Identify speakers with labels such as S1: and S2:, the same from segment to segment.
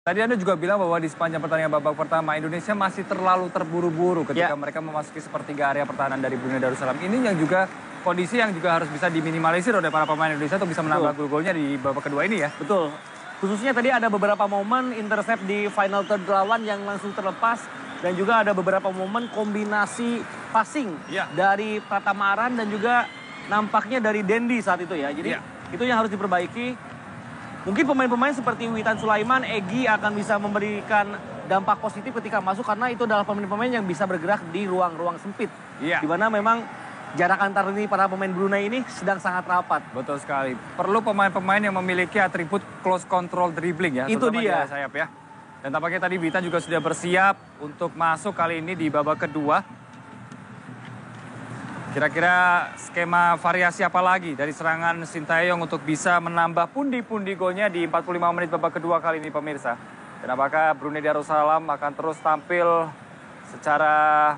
S1: Tadi Anda juga bilang bahwa di sepanjang pertandingan babak pertama Indonesia masih terlalu terburu-buru ketika mereka memasuki sepertiga area pertahanan dari Brunei Darussalam. Ini yang juga kondisi yang juga harus bisa diminimalisir oleh para pemain Indonesia untuk bisa menambah gol-golnya di babak kedua ini ya.
S2: Betul. Khususnya tadi ada beberapa momen intercept di final third lawan yang langsung terlepas. Dan juga ada beberapa momen kombinasi passing dari Pratama Arhan dan juga nampaknya dari Dendi saat itu ya. Jadi itu yang harus diperbaiki. Mungkin pemain-pemain seperti Witan Sulaiman, Egy akan bisa memberikan dampak positif ketika masuk. Karena itu adalah pemain-pemain yang bisa bergerak di ruang-ruang sempit. Di mana memang jarak antar lini para pemain Brunei ini sedang sangat rapat.
S1: Betul sekali. Perlu pemain-pemain yang memiliki atribut close control dribbling ya.
S2: Itu dia.
S1: Di sayap ya. Dan tampaknya tadi Witan juga sudah bersiap untuk masuk kali ini di babak kedua. Kira-kira skema variasi apa lagi dari serangan Sintayong untuk bisa menambah pundi-pundi golnya di 45 menit babak kedua kali ini pemirsa. Dan apakah Brunei Darussalam akan terus tampil secara,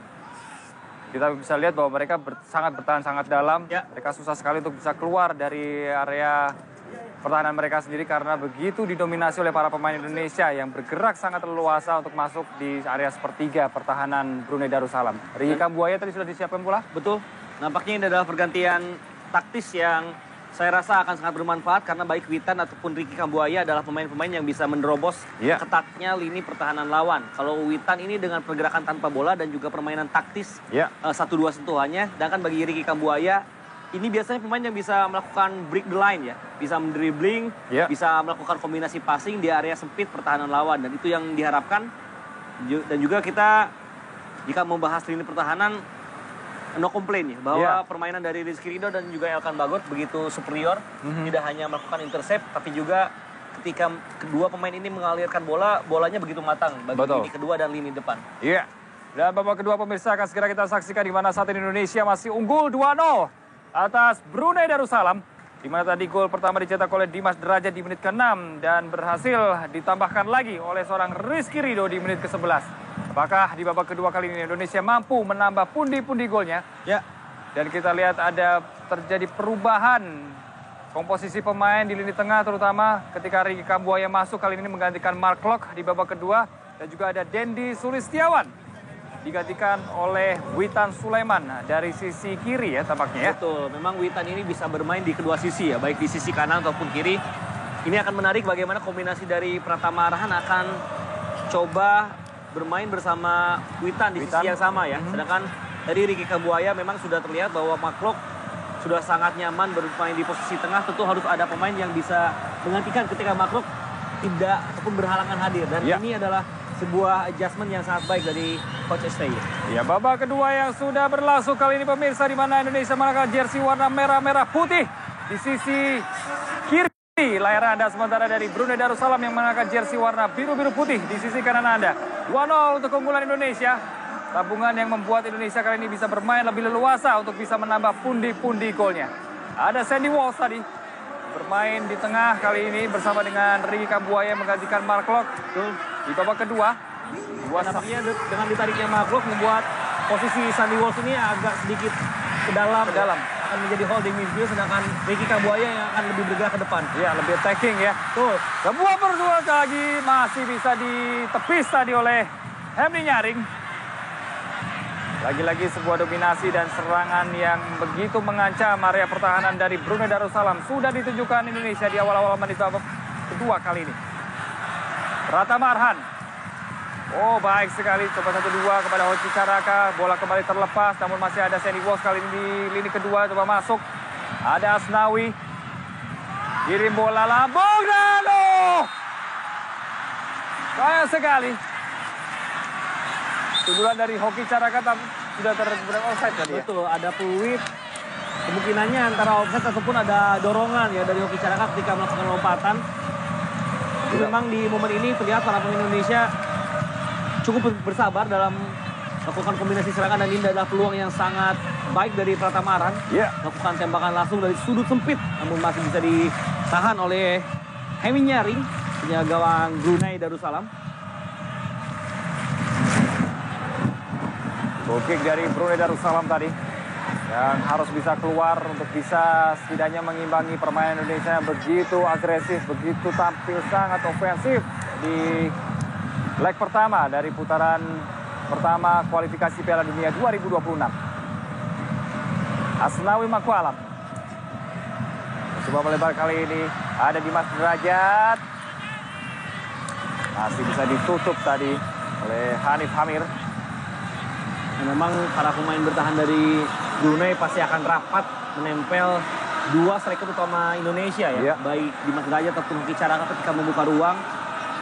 S1: kita bisa lihat bahwa mereka sangat bertahan sangat dalam. Mereka susah sekali untuk bisa keluar dari area pertahanan mereka sendiri karena begitu didominasi oleh para pemain Indonesia yang bergerak sangat leluasa untuk masuk di area sepertiga pertahanan Brunei Darussalam. Ricky Kambuaya tadi sudah disiapkan pula?
S2: Betul. Nampaknya ini adalah pergantian taktis yang saya rasa akan sangat bermanfaat karena baik Witan ataupun Ricky Kambuaya adalah pemain-pemain yang bisa menerobos ketatnya lini pertahanan lawan. Kalau Witan ini dengan pergerakan tanpa bola dan juga permainan taktis 1-2 sentuhannya, sedangkan bagi Ricky Kambuaya ini biasanya pemain yang bisa melakukan break the line ya, bisa mendribbling, bisa melakukan kombinasi passing di area sempit pertahanan lawan, dan itu yang diharapkan. Dan juga kita jika membahas lini pertahanan, no complain ya, bahwa permainan dari Rizky Ridho dan juga Elkan Bagot begitu superior, tidak hanya melakukan intercept, tapi juga ketika kedua pemain ini mengalirkan bola, bolanya begitu matang bagi lini kedua dan lini depan.
S1: Dan babak kedua pemirsa akan segera kita saksikan di mana saat ini Indonesia masih unggul 2-0 atas Brunei Darussalam. Di mana tadi gol pertama dicetak oleh Dimas Derajat di menit ke-6 dan berhasil ditambahkan lagi oleh seorang Rizky Ridho di menit ke-11. Apakah di babak kedua kali ini Indonesia mampu menambah pundi-pundi golnya? Dan kita lihat ada terjadi perubahan komposisi pemain di lini tengah, terutama ketika Ricky Kambuaya masuk kali ini menggantikan Mark Klok di babak kedua. Dan juga ada Dendi Sulistiawan digantikan oleh Witan Sulaiman dari sisi kiri ya tampaknya ya.
S2: Betul, memang Witan ini bisa bermain di kedua sisi ya, baik di sisi kanan ataupun kiri. Ini akan menarik bagaimana kombinasi dari Pratama Arhan akan coba bermain bersama Witan di sisi yang sama ya. Sedangkan dari Ricky Kambuaya memang sudah terlihat bahwa Mark sudah sangat nyaman bermain di posisi tengah. Tentu harus ada pemain yang bisa menggantikan ketika Mark tidak ataupun berhalangan hadir. Dan ini adalah sebuah adjustment yang sangat baik dari Coach STY.
S1: Ya, babak kedua yang sudah berlangsung kali ini pemirsa, di mana Indonesia mengenakan jersey warna merah-merah putih di sisi kiri layar Anda, sementara dari Brunei Darussalam yang mengenakan jersey warna biru-biru putih di sisi kanan Anda. 1-0 untuk keunggulan Indonesia. Tabungan yang membuat Indonesia kali ini bisa bermain lebih leluasa untuk bisa menambah pundi-pundi golnya. Ada Sandy Walsh tadi bermain di tengah kali ini bersama dengan Ricky Kambuaya menggantikan Mark Klok di babak kedua.
S2: Nampaknya dengan ditariknya Mark membuat posisi Sandy Walsh ini agak sedikit ke dalam. Akan menjadi holding midfield, sedangkan Ricky Kambuaya yang akan lebih bergerak ke depan.
S1: Iya, lebih attacking ya.
S2: Tuh.
S1: Sebuah perjuangan lagi masih bisa ditepis tadi oleh Henry Nyaring. Lagi-lagi sebuah dominasi dan serangan yang begitu mengancam area pertahanan dari Brunei Darussalam sudah ditunjukkan Indonesia di awal-awal menit babak kedua kali ini. Pratama Arhan. Oh, baik sekali. Coba 1-2 kepada Hoki Caraka. Bola kembali terlepas, namun masih ada Sandy Walsh kali ini di lini kedua. Coba masuk. Ada Asnawi. Kirim bola lambung dan sayang sekali. Sundulan dari Hoki Caraka sudah terberat offside tadi ya?
S2: Betul, ada peluit. Kemungkinannya antara offside ataupun ada dorongan ya dari Hoki Caraka ketika melakukan lompatan. Memang di momen ini terlihat para pemain Indonesia cukup bersabar dalam melakukan kombinasi serangan, dan ini adalah peluang yang sangat baik dari Pratama Arhan. Melakukan tembakan langsung dari sudut sempit, namun masih bisa ditahan oleh Henry Nyaring, penjaga gawang Brunei Darussalam.
S1: Goal kick dari Brunei Darussalam tadi yang harus bisa keluar untuk bisa setidaknya mengimbangi permainan Indonesia yang begitu agresif, begitu tampil sangat ofensif di leg pertama dari putaran pertama kualifikasi Piala Dunia 2026. Asnawi Mangkualam coba melebar kali ini, ada Dimas Derajat, masih bisa ditutup tadi oleh Hanif Hamir.
S2: Memang para pemain bertahan dari Brunei pasti akan rapat menempel dua striker utama Indonesia ya, baik Dimas Derajat ataupun Hoki Caraka ketika membuka ruang.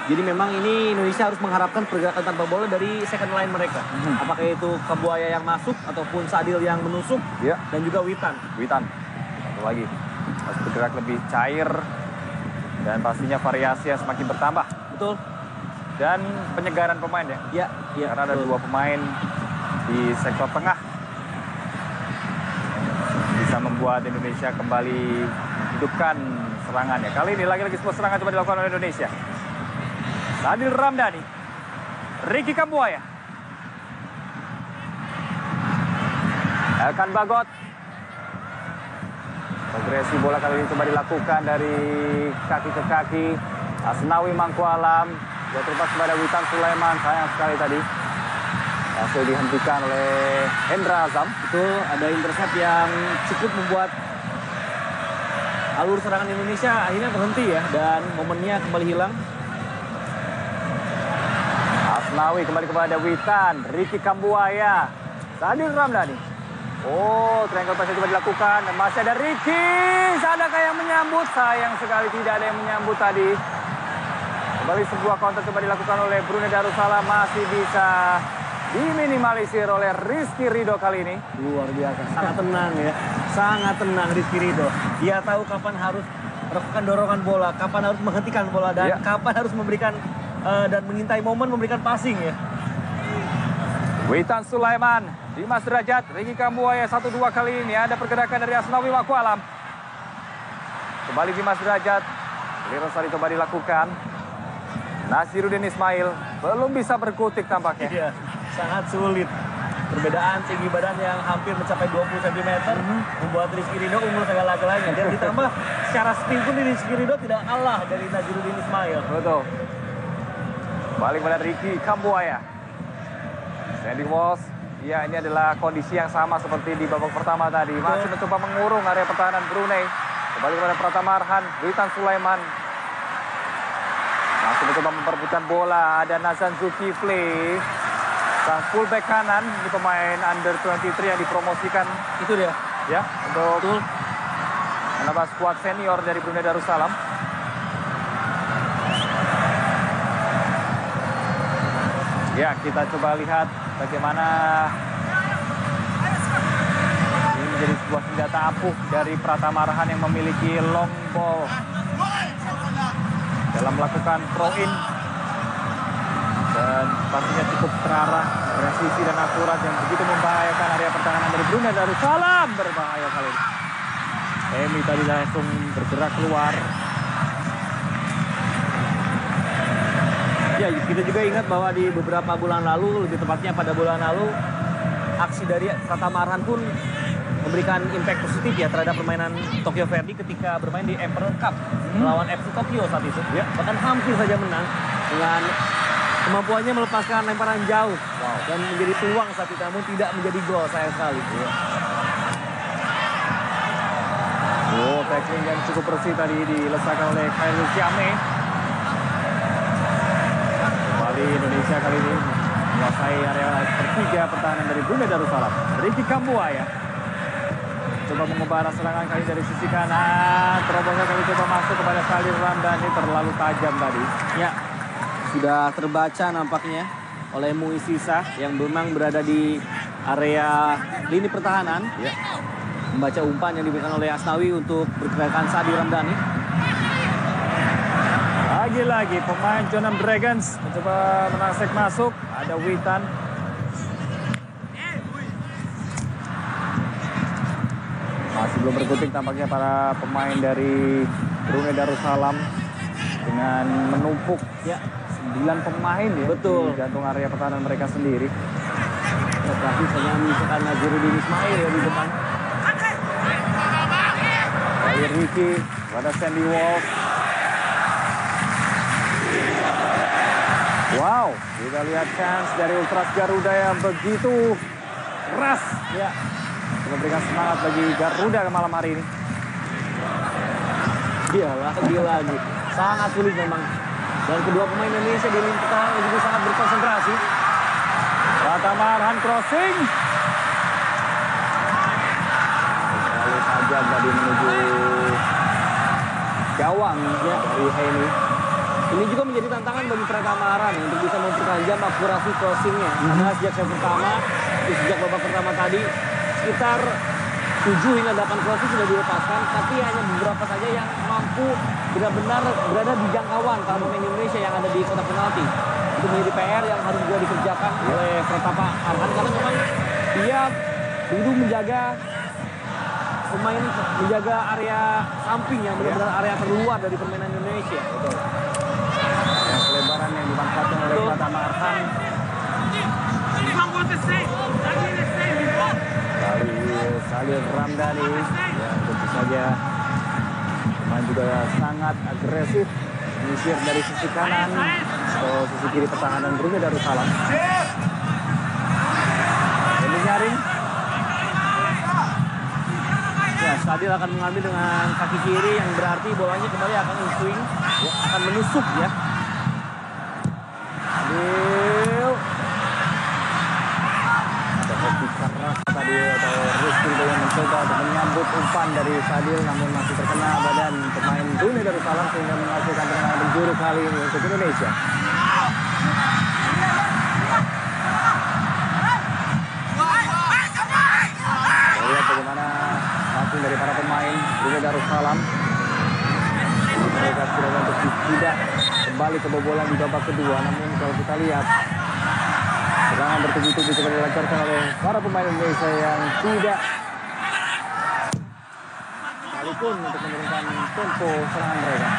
S2: Jadi memang ini Indonesia harus mengharapkan pergerakan tanpa bola dari second line mereka. Apakah itu Kambuaya yang masuk ataupun Sadil yang menusuk, dan juga Witan.
S1: Satu lagi harus bergerak lebih cair dan pastinya variasi yang semakin bertambah.
S2: Betul.
S1: Dan penyegaran pemain ya. Karena ada dua pemain di sektor tengah bisa membuat Indonesia kembali hidupkan serangannya. Kali ini lagi-lagi sebuah serangan coba dilakukan oleh Indonesia. Sadil Ramdhani, Ricky Kambuaya, Elkan Bagot. Progresi bola kali ini coba dilakukan dari kaki ke kaki. Asnawi Mangkualam, dia terlepas kepada Witan Sulaiman, sayang sekali tadi. Langsung dihentikan oleh Hendra Azam.
S2: Itu ada intercept yang cukup membuat alur serangan Indonesia akhirnya berhenti ya, dan momennya kembali hilang.
S1: Asnawi kembali kepada Witan, Ricky Kambuaya, Sadil Ramdhani. Oh, triangle pass coba dilakukan dan masih ada Ricky. Adakah yang menyambut? Sayang sekali tidak ada yang menyambut tadi. Kembali sebuah counter coba dilakukan oleh Brunei Darussalam, masih bisa diminimalisir oleh Rizky Ridho kali ini.
S2: Luar biasa, sangat tenang ya. Sangat tenang Rizky Ridho. Dia tahu kapan harus melakukan dorongan bola, kapan harus menghentikan bola, dan kapan harus memberikan dan mengintai momen memberikan passing ya.
S1: Witan Sulaiman, Dimas Derajat, Ricky Kambuaya 1-2 kali ini. Ada pergerakan dari Asnawi Mangkualam. Kembali Dimas Derajat, clearance tadi coba dilakukan. Naziruddin Ismail belum bisa berkutik tampaknya.
S2: Iya, sangat sulit. Perbedaan tinggi badan yang hampir mencapai 20 cm membuat Rizky Ridho unggul segala-galanya. Dan ditambah secara spin pun Rizky Ridho tidak kalah dari Naziruddin Ismail.
S1: Betul. Balik pada Ricky Kambuaya. Sandy Walsh, ya ini adalah kondisi yang sama seperti di babak pertama tadi. Masih mencoba mengurung area pertahanan Brunei. Kembali kepada Pratama Arhan, Witan Sulaiman. Masih mencoba memperebutkan bola. Ada Nazan Zulkifli, sang fullback kanan, ini pemain under 23 yang dipromosikan.
S2: Itu dia.
S1: Ya, untuk menambah skuad senior dari Brunei Darussalam. Ya, kita coba lihat bagaimana ini menjadi sebuah senjata ampuh dari Pratama Arhan yang memiliki long ball dalam melakukan throw in, dan pastinya cukup terarah, presisi dan akurat yang begitu membahayakan area pertahanan dari Brunei Darussalam. Berbahaya kali ini. Emi tadi langsung bergerak keluar.
S2: Ya, kita juga ingat bahwa di beberapa bulan lalu, lebih tepatnya pada bulan lalu, aksi dari Pratama Arhan pun memberikan impact positif ya terhadap permainan Tokyo Verdy ketika bermain di Emperor Cup melawan FC Tokyo saat itu. Bahkan hampir saja menang dengan kemampuannya melepaskan lemparan jauh dan menjadi peluang saat itu, namun tidak menjadi gol, sayang sekali.
S1: Oh, tackling yang cukup bersih tadi dilesakan oleh Khairul Syame. Indonesia kali ini menguasai area pertiga pertahanan dari Brunei Darussalam. Ricky Kambuaya coba mengubah arah serangan kali dari sisi kanan. Terobosan kali coba masuk kepada Sadil Ramdhani, terlalu tajam tadi.
S2: Ya, sudah terbaca nampaknya oleh Muiz Sisa yang memang berada di area lini pertahanan. Membaca umpan yang diberikan oleh Asnawi untuk pergerakan Sadil Ramdhani.
S1: Lagi-lagi pemain Jeonnam Dragons mencoba menaksek masuk. Ada Witan. Masih belum berkutik tampaknya para pemain dari Brunei Darussalam dengan menumpuk 9 pemain ya.
S2: Betul.
S1: Di jantung area pertahanan mereka sendiri.
S2: Tetapi hanya misalkan Naziruddin Ismail ya di depan.
S1: Dari Ricky pada Sandy Walsh. Wow, kita lihat chance dari Ultras Garuda yang begitu keras. Ya, memberikan semangat bagi Garuda malam hari ini.
S2: Iyalah, lagi. Sangat sulit memang. Dan kedua pemain Indonesia di lini pertahanan juga sangat berkonsentrasi.
S1: Pratama Arhan crossing. Lalu saja tadi menuju gawang ya dari Heini.
S2: Ini juga menjadi tantangan bagi Pratama Arhan untuk bisa mempertajam akurasi crossingnya. Karena sejak set pertama, sejak babak pertama tadi, sekitar 7 hingga 8 crossing sudah dilepaskan, tapi hanya beberapa saja yang mampu benar-benar berada di jangkauan para pemain Indonesia yang ada di kotak penalti. Itu menjadi PR yang harus juga dikerjakan oleh Pratama Arhan, karena memang dia begitu menjaga pemain, menjaga area samping yang benar-benar area terluar dari permainan Indonesia.
S1: Betul. Yang pelebaran yang dimanfaatkan oleh Pratama Arhan. Salil Ramdhani yang tentu saja pemain juga sangat agresif menyisir dari sisi kanan atau sisi kiri pertahanan Brunei Darussalam. Ini nyaring.
S2: Ya, Sadil akan mengambil dengan kaki kiri yang berarti bolanya kembali akan swing, akan menusuk ya.
S1: Sadil. Keras tadi atau Rizky yang mencoba untuk menyambut umpan dari Sadil, namun masih terkena badan pemain Brunei Darussalam sehingga menghasilkan tendangan penjuru kali ini untuk Indonesia. Kita lihat bagaimana langsung dari para pemain Brunei Darussalam. Mereka sudah untuk tidak kembali kebobolan di babak kedua, namun kalau kita lihat serangan bertubi-tubi seperti dilancarkan oleh para pemain Indonesia yang tidak sekalipun untuk menurunkan tempo serangan mereka.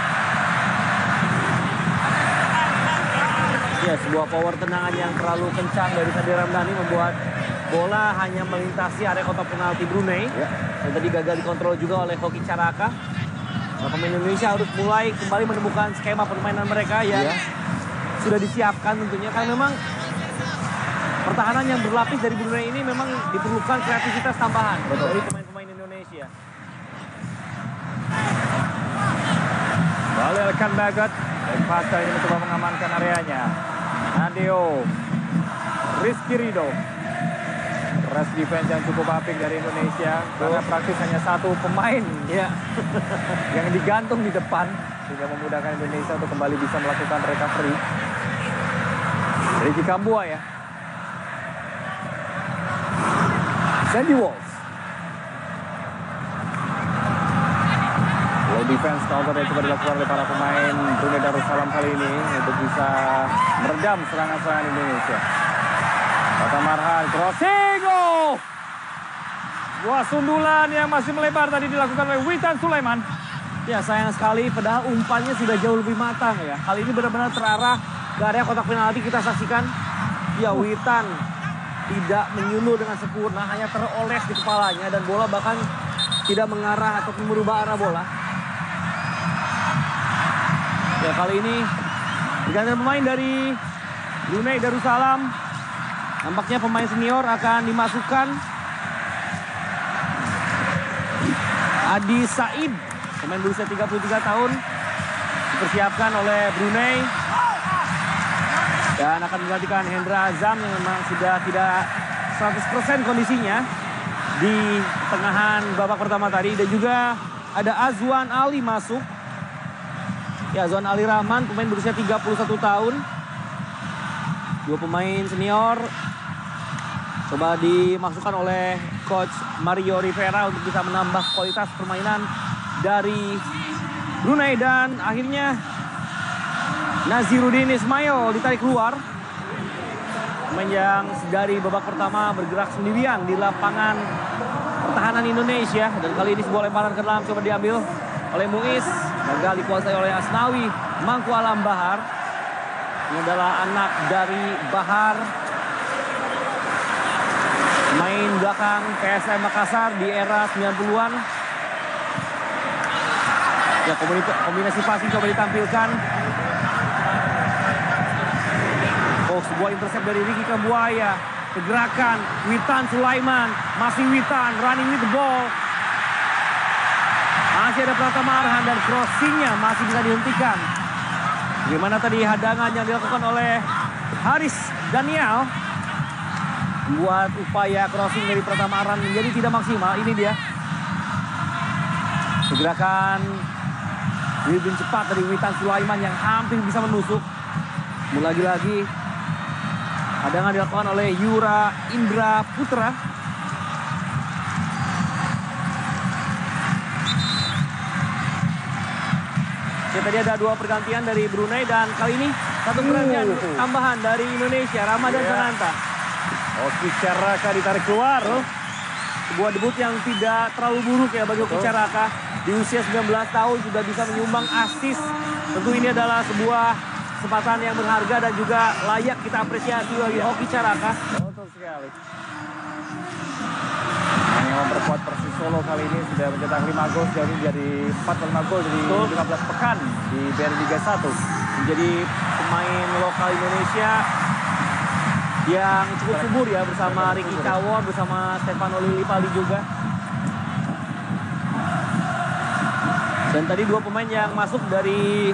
S2: Ya, sebuah power tendangan yang terlalu kencang dari Sadil Ramdhani membuat bola hanya melintasi area kotak penalti Brunei.
S1: Ya.
S2: Dan tadi gagal dikontrol juga oleh Hoki Caraka. Nah, pemain Indonesia harus mulai kembali menemukan skema permainan mereka yang sudah disiapkan tentunya, karena memang pertahanan yang berlapis dari Brunei ini memang diperlukan kreativitas tambahan dari pemain-pemain Indonesia.
S1: Balik Elkan Bagot dan Pasta ini mencoba mengamankan areanya. Nadeo, Rizky Ridho. Rest defense yang cukup apik dari Indonesia karena praktis hanya satu pemain yang digantung di depan sehingga memudahkan Indonesia untuk kembali bisa melakukan recovery. Ricky Kambuaya ya. Sandy Walsh. Low defense counter yang coba dilakukan oleh para pemain Brunei Darussalam kali ini untuk bisa meredam serangan-serangan Indonesia. Pratama Arhan crossing. Oh! Buah sundulan yang masih melebar tadi dilakukan oleh Witan Sulaiman.
S2: Ya, sayang sekali padahal umpannya sudah jauh lebih matang ya. Kali ini benar-benar terarah ke area kotak penalti. Kita saksikan ya, Witan tidak menyundul dengan sempurna, hanya teroles di kepalanya dan bola bahkan tidak mengarah ataupun merubah arah bola. Ya, kali ini pergantian pemain dari Brunei Darussalam. Nampaknya pemain senior akan dimasukkan. Adi Said, pemain berusia 33 tahun, dipersiapkan oleh Brunei. Dan akan menggantikan Hendra Azam yang memang sudah tidak 100% kondisinya di tengahan babak pertama tadi. Dan juga ada Azwan Ali masuk. Ya, Azwan Ali Rahman, pemain berusia 31 tahun. Dua pemain senior coba dimasukkan oleh Coach Mario Rivera untuk bisa menambah kualitas permainan dari Brunei. Dan akhirnya Naziruddin Ismail ditarik keluar. Pemain yang dari babak pertama bergerak sendirian di lapangan pertahanan Indonesia. Dan kali ini sebuah lemparan ke dalam coba diambil oleh Muiz. Gagal dikuasai oleh Asnawi Mangku Alam Bahar. Ini adalah anak dari Bahar. Main belakang PSM Makassar di era 90-an. Ya, kombinasi passing coba ditampilkan. Sebuah intercept dari Ricky Kambuaya. Kegerakan Witan Sulaiman. Masih Witan running with the ball. Masih ada Pratama Arhan dan crossingnya masih bisa dihentikan. Bagaimana tadi hadangan yang dilakukan oleh Haris Daniel. Buat upaya crossing dari Pratama Arhan menjadi tidak maksimal. Ini dia. Pergerakan dribbling cepat dari Witan Sulaiman yang hampir bisa menusuk. Lagi-lagi hadangan dilakukan oleh Yura Indra Putra. Ya, tadi ada 2 pergantian dari Brunei dan kali ini 1 pergantian tambahan dari Indonesia, Ramadan Sananta.
S1: Hoki Caraka ditarik keluar.
S2: Sebuah debut yang tidak terlalu buruk ya bagi Hoki Caraka. Di usia 19 tahun sudah bisa menyumbang assist. Tentu ini adalah sebuah kesempatan yang berharga dan juga layak kita apresiasi bagi Hoki Caraka.
S1: Betul sekali. Yang memperkuat Persis Solo kali ini sudah mencetak 5 gol, jadi 45 gol dari 15 pekan di BRI Liga 1.
S2: Menjadi pemain lokal Indonesia yang cukup subur ya bersama Ricky Cawon, bersama Stefano Lillipali juga. Dan tadi 2 pemain yang masuk dari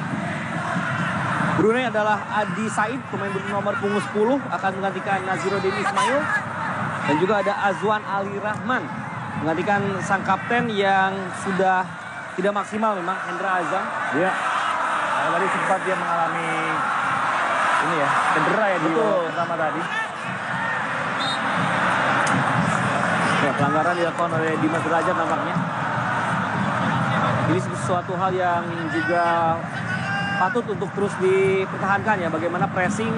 S2: Brunei adalah Adi Said, pemain nomor punggung 10 akan menggantikan Naziruddin Ismail. Dan juga ada Azwan Ali Rahman menggantikan sang kapten yang sudah tidak maksimal memang, Hendra Azam.
S1: Iya. Karena tadi sempat dia mengalami ini ya, cedera ya di pertama tadi.
S2: Ya, pelanggaran dilakukan oleh Dimas Derajat nampaknya. Ini sesuatu hal yang juga patut untuk terus dipertahankan ya. Bagaimana pressing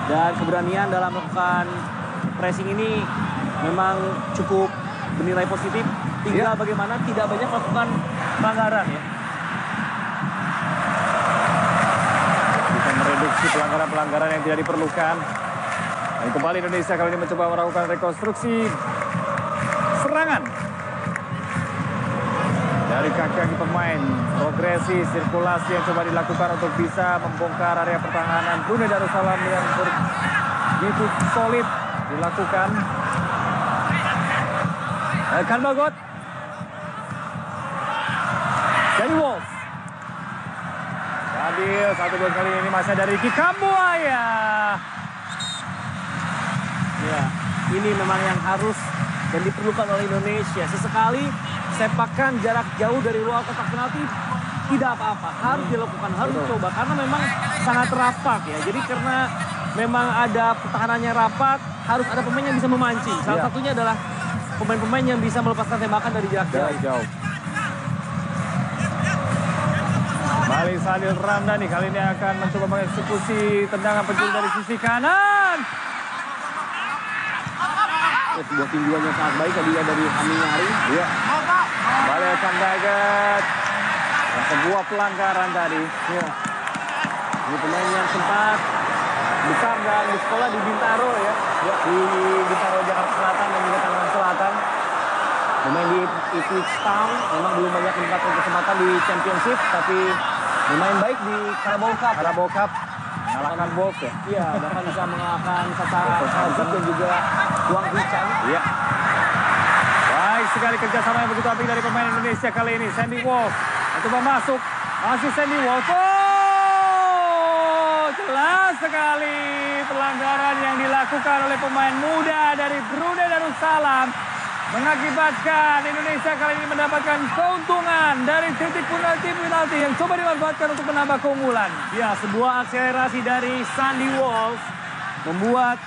S2: dan keberanian dalam melakukan pressing ini memang cukup bernilai positif. Tinggal bagaimana tidak banyak melakukan pelanggaran ya.
S1: Bisa mereduksi pelanggaran-pelanggaran yang tidak diperlukan. Dan kembali Indonesia kali ini mencoba melakukan rekonstruksi serangan. Dari kaki-kaki pemain, progresi, sirkulasi yang coba dilakukan untuk bisa membongkar area pertahanan Brunei Darussalam yang begitu solid dilakukan. Kan Bagot. Danny Wolf. Adil, 1 gol kali ini masih dari Ricky Kambuaya.
S2: Ya, ini memang yang harus dan diperlukan oleh Indonesia. Sesekali sepakan jarak jauh dari luar kotak penalti tidak apa-apa, harus dilakukan, harus dicoba karena memang sangat rapat ya. Jadi karena memang ada pertahanannya rapat, harus ada pemain yang bisa memancing. Salah satunya adalah pemain-pemain yang bisa melepaskan tembakan dari jarak jauh.
S1: Balik Sadil Ramdhani kali ini akan mencoba mengeksekusi tendangan penjuru dari sisi kanan.
S2: Sebuah tinjuan yang sangat baik tadi dari Aminyari.
S1: Iya. Balik akan Dagat. Sebuah pelanggaran tadi.
S2: Ya. Ini pemain yang sempat besar dan bersekolah di Bintaro ya. Di Bintaro Jakarta Selatan dan juga Tangerang Selatan. Pemain di Ipswich Town, memang belum banyak mendapatkan kesempatan di Championship, tapi bermain baik di Carabao Cup.
S1: Mengalahkan Wolf ya.
S2: Iya, bahkan bisa mengalahkan Satara Hazard dan juga Wang Hichan.
S1: Iya. Baik sekali kerjasama yang begitu apik dari pemain Indonesia kali ini. Sandy Wolf mencoba masuk. Masih Sandy Wolf. Oh, jelas sekali pelanggaran yang dilakukan oleh pemain muda dari Brunei Darussalam. Mengakibatkan Indonesia kali ini mendapatkan keuntungan dari titik penalti yang coba dimanfaatkan untuk menambah keunggulan.
S2: Ya, sebuah akselerasi dari Sandy Wolf membuat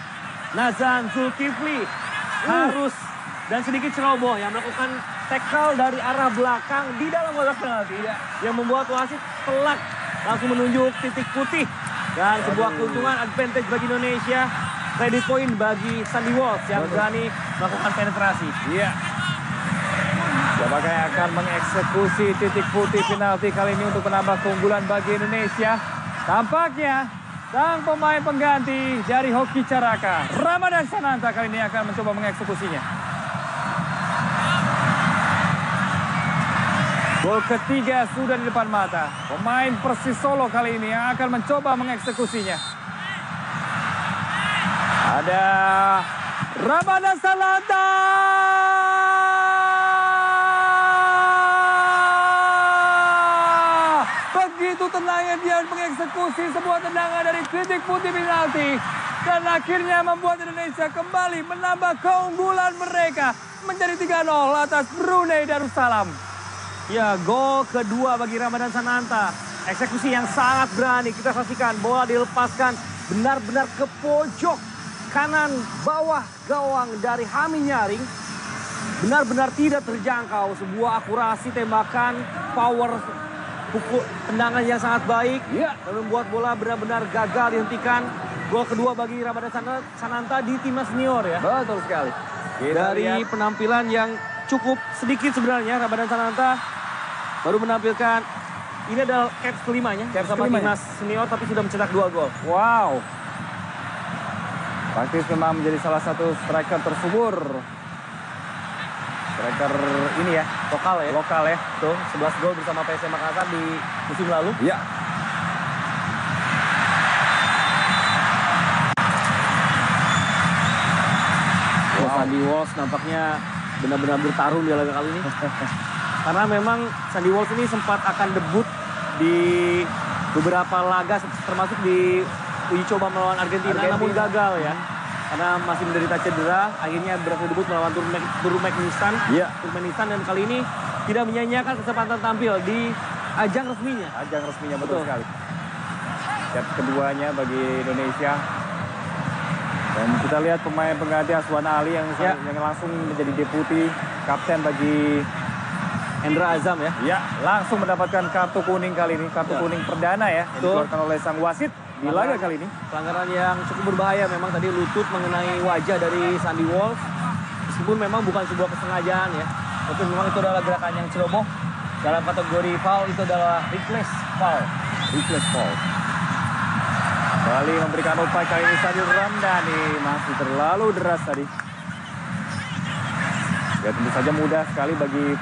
S2: Nazan Zulkifli harus dan sedikit ceroboh yang melakukan tackle dari arah belakang di dalam kotak penalti yang membuat wasit telak langsung menunjuk titik putih dan sebuah keuntungan advantage bagi Indonesia. Credit point bagi Sandy Wolf yang berani melakukan penetrasi.
S1: Iya. Siapakah yang akan mengeksekusi titik putih penalti kali ini untuk menambah keunggulan bagi Indonesia? Tampaknya sang pemain pengganti dari Hoki Caraka, Ramadan Sananta kali ini akan mencoba mengeksekusinya. Gol ketiga sudah di depan mata. Pemain Persis Solo kali ini yang akan mencoba mengeksekusinya. Ramadan Sananta. Begitu tenangnya dia mengeksekusi sebuah tendangan dari titik putih penalti. Dan akhirnya membuat Indonesia kembali menambah keunggulan mereka menjadi 3-0 atas Brunei Darussalam.
S2: Ya, gol kedua bagi Ramadan Sananta. Eksekusi yang sangat berani. Kita saksikan bola dilepaskan benar-benar ke pojok kanan bawah gawang dari Hami Nyaring. Benar-benar tidak terjangkau. Sebuah akurasi tembakan, power pukul tendangan yang sangat baik.
S1: Ya.
S2: Dan membuat bola benar-benar gagal dihentikan. Gol kedua bagi Ramadan Sananta di timnas senior ya.
S1: Betul sekali.
S2: Dari penampilan yang cukup sedikit sebenarnya, Ramadan Sananta baru menampilkan, ini adalah caps kelimanya bersama timnas senior, tapi sudah mencetak 2 gol.
S1: Wow. Praktis memang menjadi salah satu striker tersubur. Striker ini ya,
S2: Lokal ya.
S1: lokal ya.
S2: Tuh, 11 gol bersama PSM Makassar di musim lalu.
S1: Ya.
S2: Sandy Walsh nampaknya benar-benar bertarung di laga kali ini. Karena memang Sandy Walsh ini sempat akan debut di beberapa laga, termasuk di uji coba melawan Argentina. Namun gagal ya. Karena masih menderita cedera, akhirnya berhasil debut melawan Turkmenistan. Turkmenistan, dan kali ini tidak menyanyiakan kesempatan tampil di ajang resminya.
S1: Ajang resminya, betul sekali. Set keduanya bagi Indonesia. Dan kita lihat pemain pengganti Aswan Ali yang langsung menjadi deputi kapten bagi
S2: Hendra Azam ya.
S1: Ya, langsung mendapatkan kartu kuning kali ini. Kartu kuning perdana ya, yang dikeluarkan oleh sang wasit di laga kali ini.
S2: Pelanggaran yang cukup berbahaya memang, tadi lutut mengenai wajah dari Sandy Walsh. Meskipun memang bukan sebuah kesengajaan ya. Tapi memang itu adalah gerakan yang ceroboh. Dalam kategori foul itu adalah reckless foul.
S1: Reckless foul. Kembali memberikan umpan kali ini Sadil Ramdhani, masih terlalu deras tadi. Ya, tentu saja mudah sekali bagi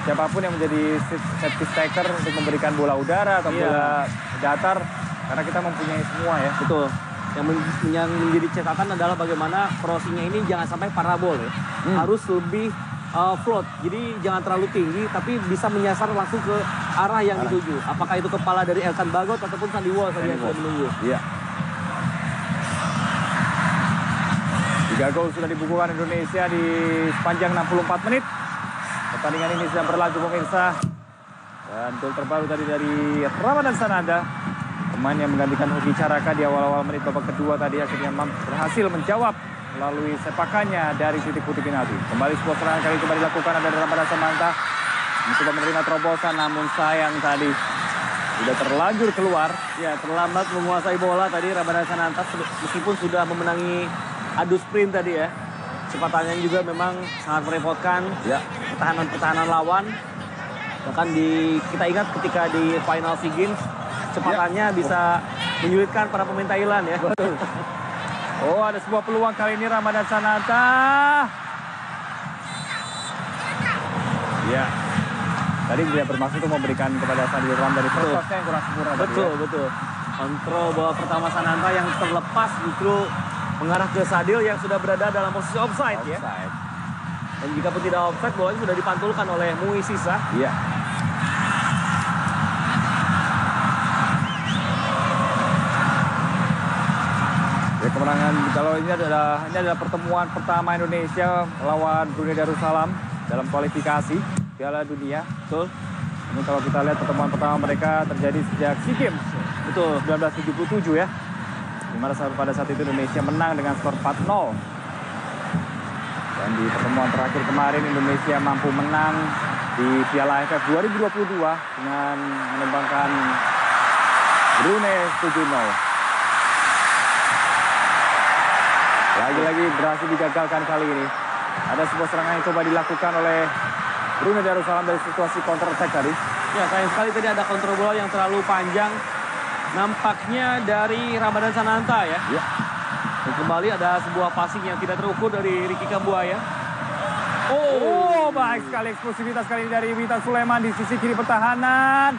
S1: siapapun yang menjadi set piece taker untuk memberikan bola udara atau bola datar, karena kita mempunyai semua ya.
S2: Betul. Yang menjadi catatan adalah bagaimana crossingnya ini jangan sampai parabol ya. Harus lebih float. Jadi jangan terlalu tinggi tapi bisa menyasar langsung ke arah yang dituju. Apakah itu kepala dari Elkan Bagot ataupun Sandy Walsh yang sudah menunggu.
S1: Iya. 3 gol sudah dibukukan Indonesia di sepanjang 64 menit. Pertandingan ini sedang berlangsung pemirsa. Dan gol terbaru tadi dari Ramadan Sananta, pemain yang menggantikan Hoki Caraka di awal-awal menit babak kedua tadi, akhirnya berhasil menjawab melalui sepakannya dari titik putih penalti. Kembali sebuah serangan kali kembali dilakukan ada Ramadan Sananta. Mencoba menerima terobosan, namun sayang tadi sudah terlanjur keluar.
S2: Ya, terlambat menguasai bola tadi Ramadan Sananta, meskipun sudah memenangi adu sprint tadi ya. Kecepatannya juga memang sangat merepotkan pertahanan lawan. Bahkan kita ingat ketika di final SEA Games, kecepatannya bisa menyulitkan para pemain Thailand ya.
S1: Betul. Oh, ada sebuah peluang kali ini Ramadan Sananta. Ya. Tadi dia bermaksud untuk memberikan kepada Sadil Ramdhani dari prosesnya yang kurang sempurna.
S2: Betul. Kontrol bola pertama Sananta yang terlepas justru mengarah ke Sadil yang sudah berada dalam posisi offside ya. Dan jika pun tidak offside, bolanya sudah dipantulkan oleh Mui Sisa.
S1: Iya. Ya, kemenangan kalau ini adalah pertemuan pertama Indonesia lawan Brunei Darussalam dalam kualifikasi Piala Dunia.
S2: Betul.
S1: Ini kalau kita lihat pertemuan pertama mereka terjadi sejak SEA Games.
S2: Betul.
S1: 1977 ya. Di mana pada saat itu Indonesia menang dengan skor 4-0. Dan di pertemuan terakhir kemarin Indonesia mampu menang di Piala AFF 2022 dengan menembangkan Brunei 7-0. Lagi-lagi berhasil digagalkan kali ini. Ada sebuah serangan yang coba dilakukan oleh Brunei Darussalam dari situasi counter attack tadi.
S2: Ya, sayang sekali tadi ada kontrol bola yang terlalu panjang. Nampaknya dari Ramadan Sananta ya. Dan kembali ada sebuah passing yang tidak terukur dari Ricky Kambuaya.
S1: Oh, baik sekali eksklusivitas kali ini dari Witan Sulaiman di sisi kiri pertahanan.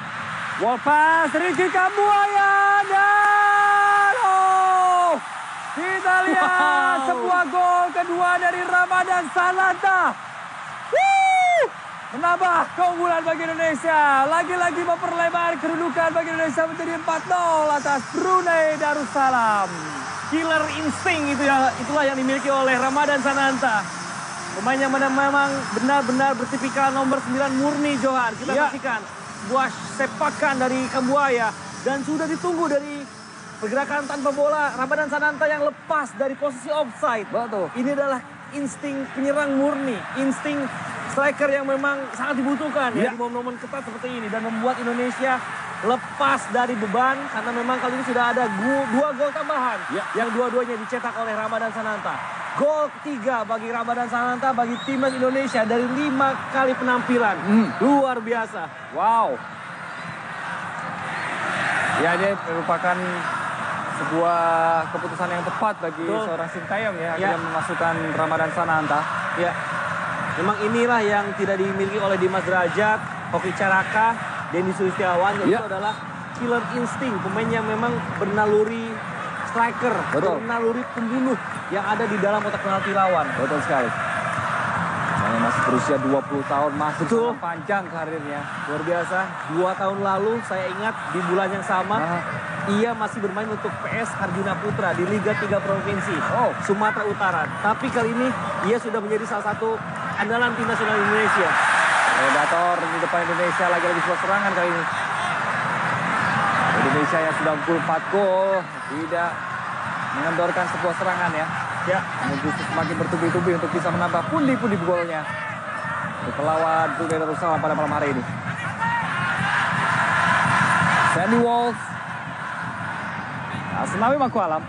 S1: Wall pass Ricky Kambuaya dan kita lihat sebuah gol kedua dari Ramadan Sananta. Menambah keunggulan bagi Indonesia. Lagi-lagi memperlebar kedudukan bagi Indonesia menjadi 4-0 atas Brunei Darussalam.
S2: Killer insting itulah yang dimiliki oleh Ramadan Sananta. Pemain yang memang benar-benar bertipikal nomor 9 murni, Johan. Kita saksikan buah sepakan dari Kambuaya. Dan sudah ditunggu dari pergerakan tanpa bola Ramadan Sananta yang lepas dari posisi offside.
S1: Betul.
S2: Ini adalah insting penyerang murni. Insting striker yang memang sangat dibutuhkan ya di momen-momen ketat seperti ini. Dan membuat Indonesia lepas dari beban. Karena memang kali ini sudah ada 2 gol tambahan. Yang dua-duanya dicetak oleh Ramadan Sananta. Gol ketiga bagi Ramadan Sananta bagi timnas Indonesia dari 5 kali penampilan. Luar biasa.
S1: Wow. Ya, ini merupakan sebuah keputusan yang tepat bagi seorang Sintayong ya. Akhirnya memasukkan Ramadan Sananta.
S2: Ya, memang inilah yang tidak dimiliki oleh Dimas Derajat, Hoki Caraka, Denny Sulistiawan. Itu adalah killer insting. Pemain yang memang bernaluri striker, bernaluri pembunuh yang ada di dalam kotak penalti lawan.
S1: Betul sekali. Yang masih berusia 20 tahun, masih panjang karirnya.
S2: Luar biasa. 2 tahun lalu saya ingat di bulan yang sama, ia masih bermain untuk PS Arjuna Putra di Liga 3 Provinsi Sumatera Utara. Tapi kali ini ia sudah menjadi salah satu andalan tim nasional Indonesia.
S1: Predator di depan Indonesia lagi-lagi sebuah serangan kali ini. Indonesia yang sudah unggul 4 gol tidak mengendorkan sebuah serangan ya. Justru semakin bertubi-tubi untuk bisa menambah pundi-pundi golnya untuk melawan Brunei Darussalam pada malam hari ini. Sandy Walsh, Asnawi Mangkualam.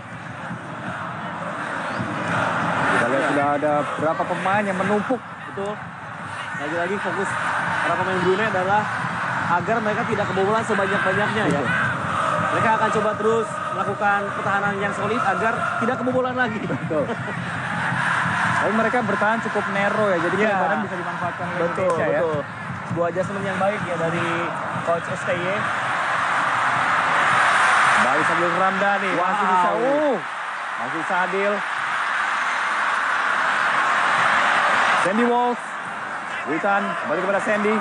S1: Kita lihat sudah ada berapa pemain yang menumpuk.
S2: Betul. Lagi-lagi fokus para pemain Brunei adalah agar mereka tidak kebobolan sebanyak-banyaknya ya. Mereka akan coba terus melakukan pertahanan yang solid agar tidak kebobolan lagi.
S1: Betul. Tapi mereka bertahan cukup narrow ya, jadi kelebaran bisa dimanfaatkan oleh Indonesia ya.
S2: Betul. Sebuah adjustment yang baik ya dari Coach STY.
S1: Baik Sadil Ramdhani, masih bisa. Masih Sadil. Sandy Walsh. Witan, kembali kepada Sandy.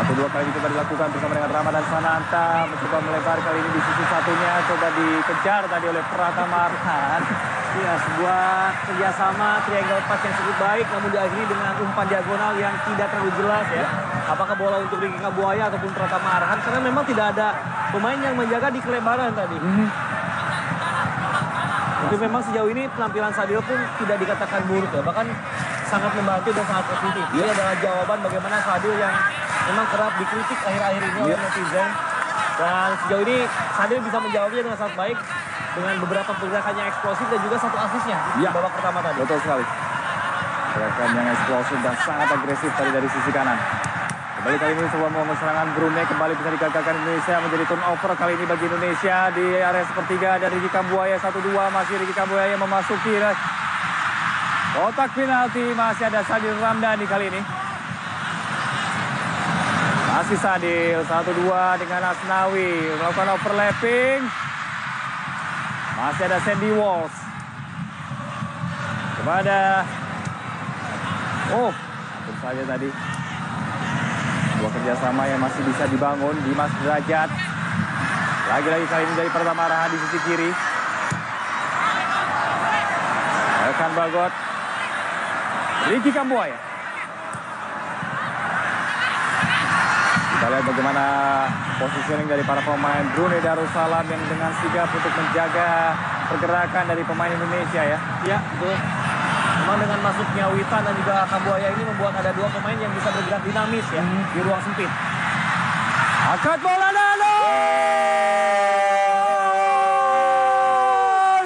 S1: Dua kali coba dilakukan bersama dengan Ramadan Sananta, mencoba melebar kali ini di sisi satunya, coba dikejar tadi oleh Pratama Arhan.
S2: Ya, sebuah kerjasama triangle pass yang cukup baik, namun diakhiri dengan umpan diagonal yang tidak terlalu jelas ya. Apakah bola untuk Ricky Kambuaya ataupun Pratama Arhan, karena memang tidak ada pemain yang menjaga di kelebaran tadi. Tapi memang sejauh ini penampilan Sadil pun tidak dikatakan buruk ya, bahkan sangat membantu dan sangat positif. Ini adalah jawaban bagaimana Sadil yang memang kerap dikritik akhir-akhir ini oleh netizen. Dan sejauh ini Sadil bisa menjawabnya dengan sangat baik. Dengan beberapa pergerakannya eksplosif dan juga 1 asisnya di babak pertama tadi.
S1: Betul sekali. Gerakan yang eksplosif dan sangat agresif tadi dari sisi kanan. Kembali kali ini sebuah momen serangan Brunei kembali bisa digagalkan Indonesia. Menjadi turnover kali ini bagi Indonesia di area sepertiga dari Ricky Kambuaya. 1-2 masih Ricky Kambuaya memasuki kotak penalti. Masih ada Sadil Ramdhani kali ini. Masih Sadil, 1-2 dengan Asnawi, melakukan overlapping. Masih ada Sandy Walsh. Kepada, hampir saja tadi. Sebuah kerjasama yang masih bisa dibangun, Dimas Derajat. Lagi-lagi kali ini dari Pratama Arhan di sisi kiri. Elkan Bagot. Ricky Kambuaya. Kita lihat bagaimana positioning dari para pemain Brunei Darussalam yang dengan sigap untuk menjaga pergerakan dari pemain Indonesia ya.
S2: Ya, betul. Memang dengan masuknya Witan dan juga Kambuaya ini membuat ada 2 pemain yang bisa bergerak dinamis ya di ruang sempit.
S1: Angkat bola Nano!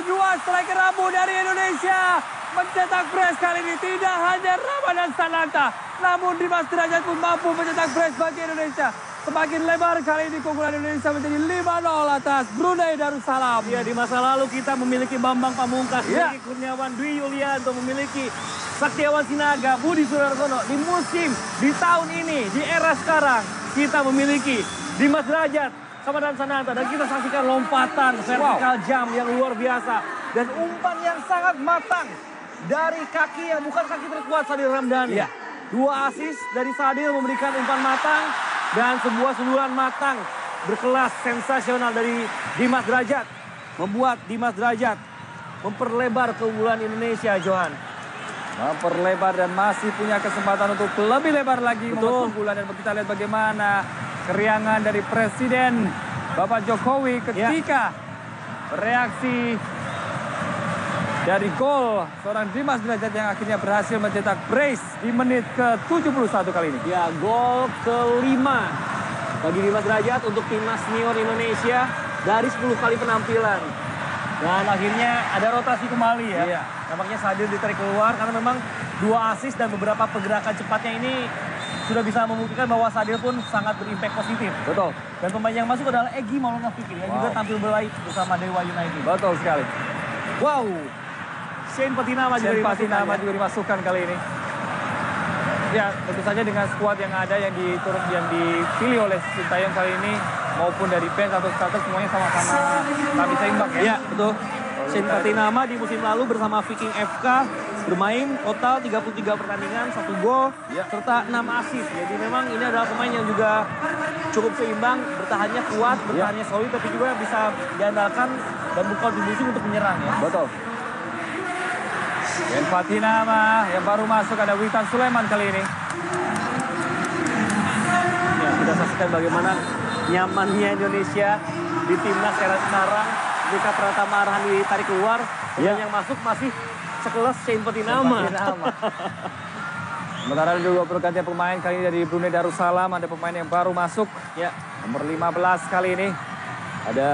S1: Dua striker Rabu dari Indonesia mencetak brace kali ini. Tidak hanya Ramadan Sananta, namun Dimas Derajat pun mampu mencetak brace bagi Indonesia. Semakin lebar kali ini keunggulan Indonesia menjadi 5-0 atas Brunei Darussalam.
S2: Ya, di masa lalu kita memiliki Bambang Pamungkas, memiliki Kurniawan Dwi Yulianto, memiliki Saktiawan Sinaga, Budi Sudarsono. Di musim, di tahun ini, di era sekarang, kita memiliki Dimas Derajat, sama Dan Sananta. Dan kita saksikan lompatan vertikal jump yang luar biasa. Dan umpan yang sangat matang dari kaki yang bukan kaki terkuat Sadil Ramdhani.
S1: Iya.
S2: 2 assist dari Sadil memberikan umpan matang dan sebuah sundulan matang berkelas sensasional dari Dimas Derajat. Membuat Dimas Derajat memperlebar keunggulan Indonesia, Johan.
S1: Memperlebar dan masih punya kesempatan untuk lebih lebar lagi membuat keunggulan. Dan kita lihat bagaimana keriangan dari Presiden Bapak Jokowi ketika bereaksi dari gol seorang Dimas Derajat yang akhirnya berhasil mencetak brace di menit ke-71 kali ini.
S2: Ya, gol kelima bagi Dimas Derajat untuk timnas senior Indonesia dari 10 kali penampilan. Dan akhirnya ada rotasi kembali ya.
S1: Iya.
S2: Nampaknya Sadil ditarik keluar karena memang 2 assist dan beberapa pergerakan cepatnya ini sudah bisa membuktikan bahwa Sadil pun sangat berimpact positif.
S1: Betul.
S2: Dan pemain yang masuk adalah Egy Maulana Fikri yang juga tampil baik bersama Dewa United.
S1: Betul sekali.
S2: Wow. Shane Patinama
S1: juga dimasukkan kali ini. Ya, tentu saja dengan skuad yang ada yang dipilih oleh Sintayong kali ini maupun dari bench atau starter semuanya sama-sama tak bisa imbang ya.
S2: Iya, betul. Shane Patinama di musim lalu bersama Viking FK bermain total 33 pertandingan, 1 gol, serta 6 assist. Jadi memang ini adalah pemain yang juga cukup seimbang, bertahannya kuat, bertahannya solid, tapi juga bisa diandalkan dan berkontribusi untuk menyerang ya.
S1: Betul. Dan Patinama yang baru masuk, ada Witan Sulaiman kali ini.
S2: Ya, kita saksikan bagaimana nyamannya Indonesia di timnas era sekarang. Ketika Pratama Arhan ditarik keluar, yang masuk masih sekelas Shane Patinama.
S1: Sementara ada juga pergantian pemain kali ini dari Brunei Darussalam. Ada pemain yang baru masuk.
S2: Ya.
S1: Nomor 15 kali ini. Ada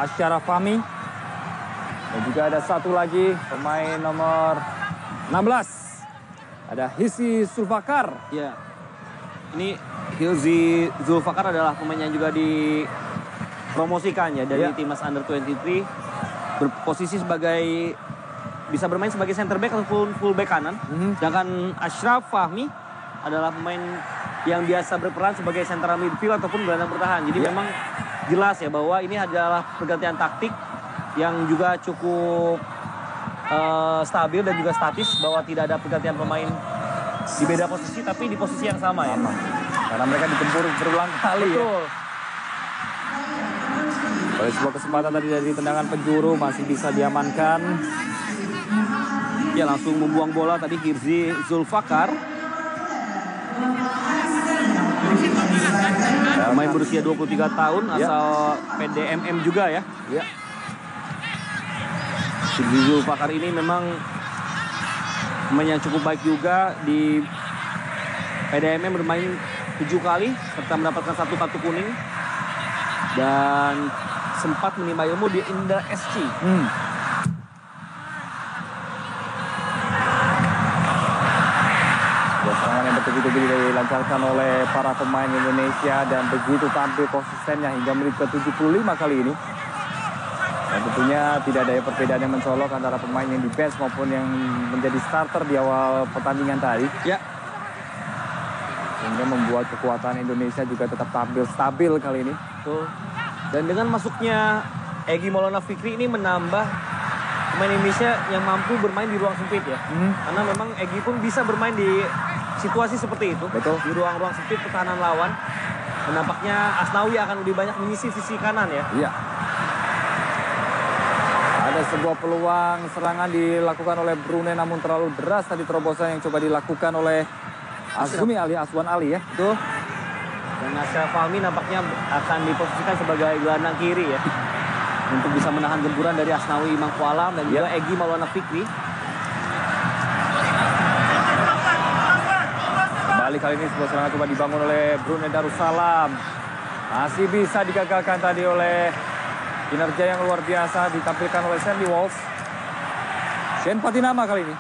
S1: Ashraf Fahmi. Dan juga ada satu lagi pemain nomor 16. Ada Hisy Zulfakar.
S2: Ya. Ini Hisy Zulfakar adalah pemain yang juga dipromosikan ya dari timnas Under 23. Berposisi sebagai bisa bermain sebagai center back ataupun full back kanan. Sedangkan Ashraf Fahmi adalah pemain yang biasa berperan sebagai central midfield ataupun gelandang bertahan. Jadi memang jelas ya bahwa ini adalah pergantian taktik yang juga cukup stabil dan juga statis, bahwa tidak ada pergantian pemain di beda posisi tapi di posisi yang sama ya.
S1: Karena mereka digempur berulang kali.
S2: Betul.
S1: Oleh sebuah kesempatan tadi dari tendangan penjuru masih bisa diamankan.
S2: Ya, langsung membuang bola tadi Hisy Zulfakar. Pemain berusia 23 tahun asal PDMM juga ya.
S1: Iya.
S2: Hisy Zulfakar ini memang pemain yang cukup baik juga di PDMM, bermain 7 kali serta mendapatkan 1 kartu kuning dan sempat menimba ilmu di Indra SC.
S1: Serangan yang betul-betul dilancarkan oleh para pemain Indonesia dan begitu tampil konsistennya hingga menit ke-75 kali ini. Dan tentunya tidak ada perbedaan yang mencolok antara pemain yang di bench maupun yang menjadi starter di awal pertandingan tadi.
S2: Ya.
S1: Sehingga membuat kekuatan Indonesia juga tetap tampil stabil kali ini.
S2: Betul. Dan dengan masuknya Egy Maulana Fikri ini menambah pemain Indonesia yang mampu bermain di ruang sempit ya. Karena memang Egy pun bisa bermain di situasi seperti itu.
S1: Betul.
S2: Di ruang-ruang sempit pertahanan lawan. Dan nampaknya Asnawi akan lebih banyak mengisi sisi kanan ya.
S1: Iya. Ada sebuah peluang serangan dilakukan oleh Brunei, namun terlalu deras tadi terobosan yang coba dilakukan oleh Azumi Ali, Aswan Ali ya.
S2: Tuh. Dan Ashraf Fahmi nampaknya akan diposisikan sebagai gelandang kiri ya. Untuk bisa menahan gempuran dari Asnawi Mangkualam dan juga Egy Maulana Fikri.
S1: Kembali kali ini sebuah serangan coba dibangun oleh Brunei Darussalam. Masih bisa digagalkan tadi oleh kinerja yang luar biasa ditampilkan oleh Sandy Walsh. Shane Patinama kali ini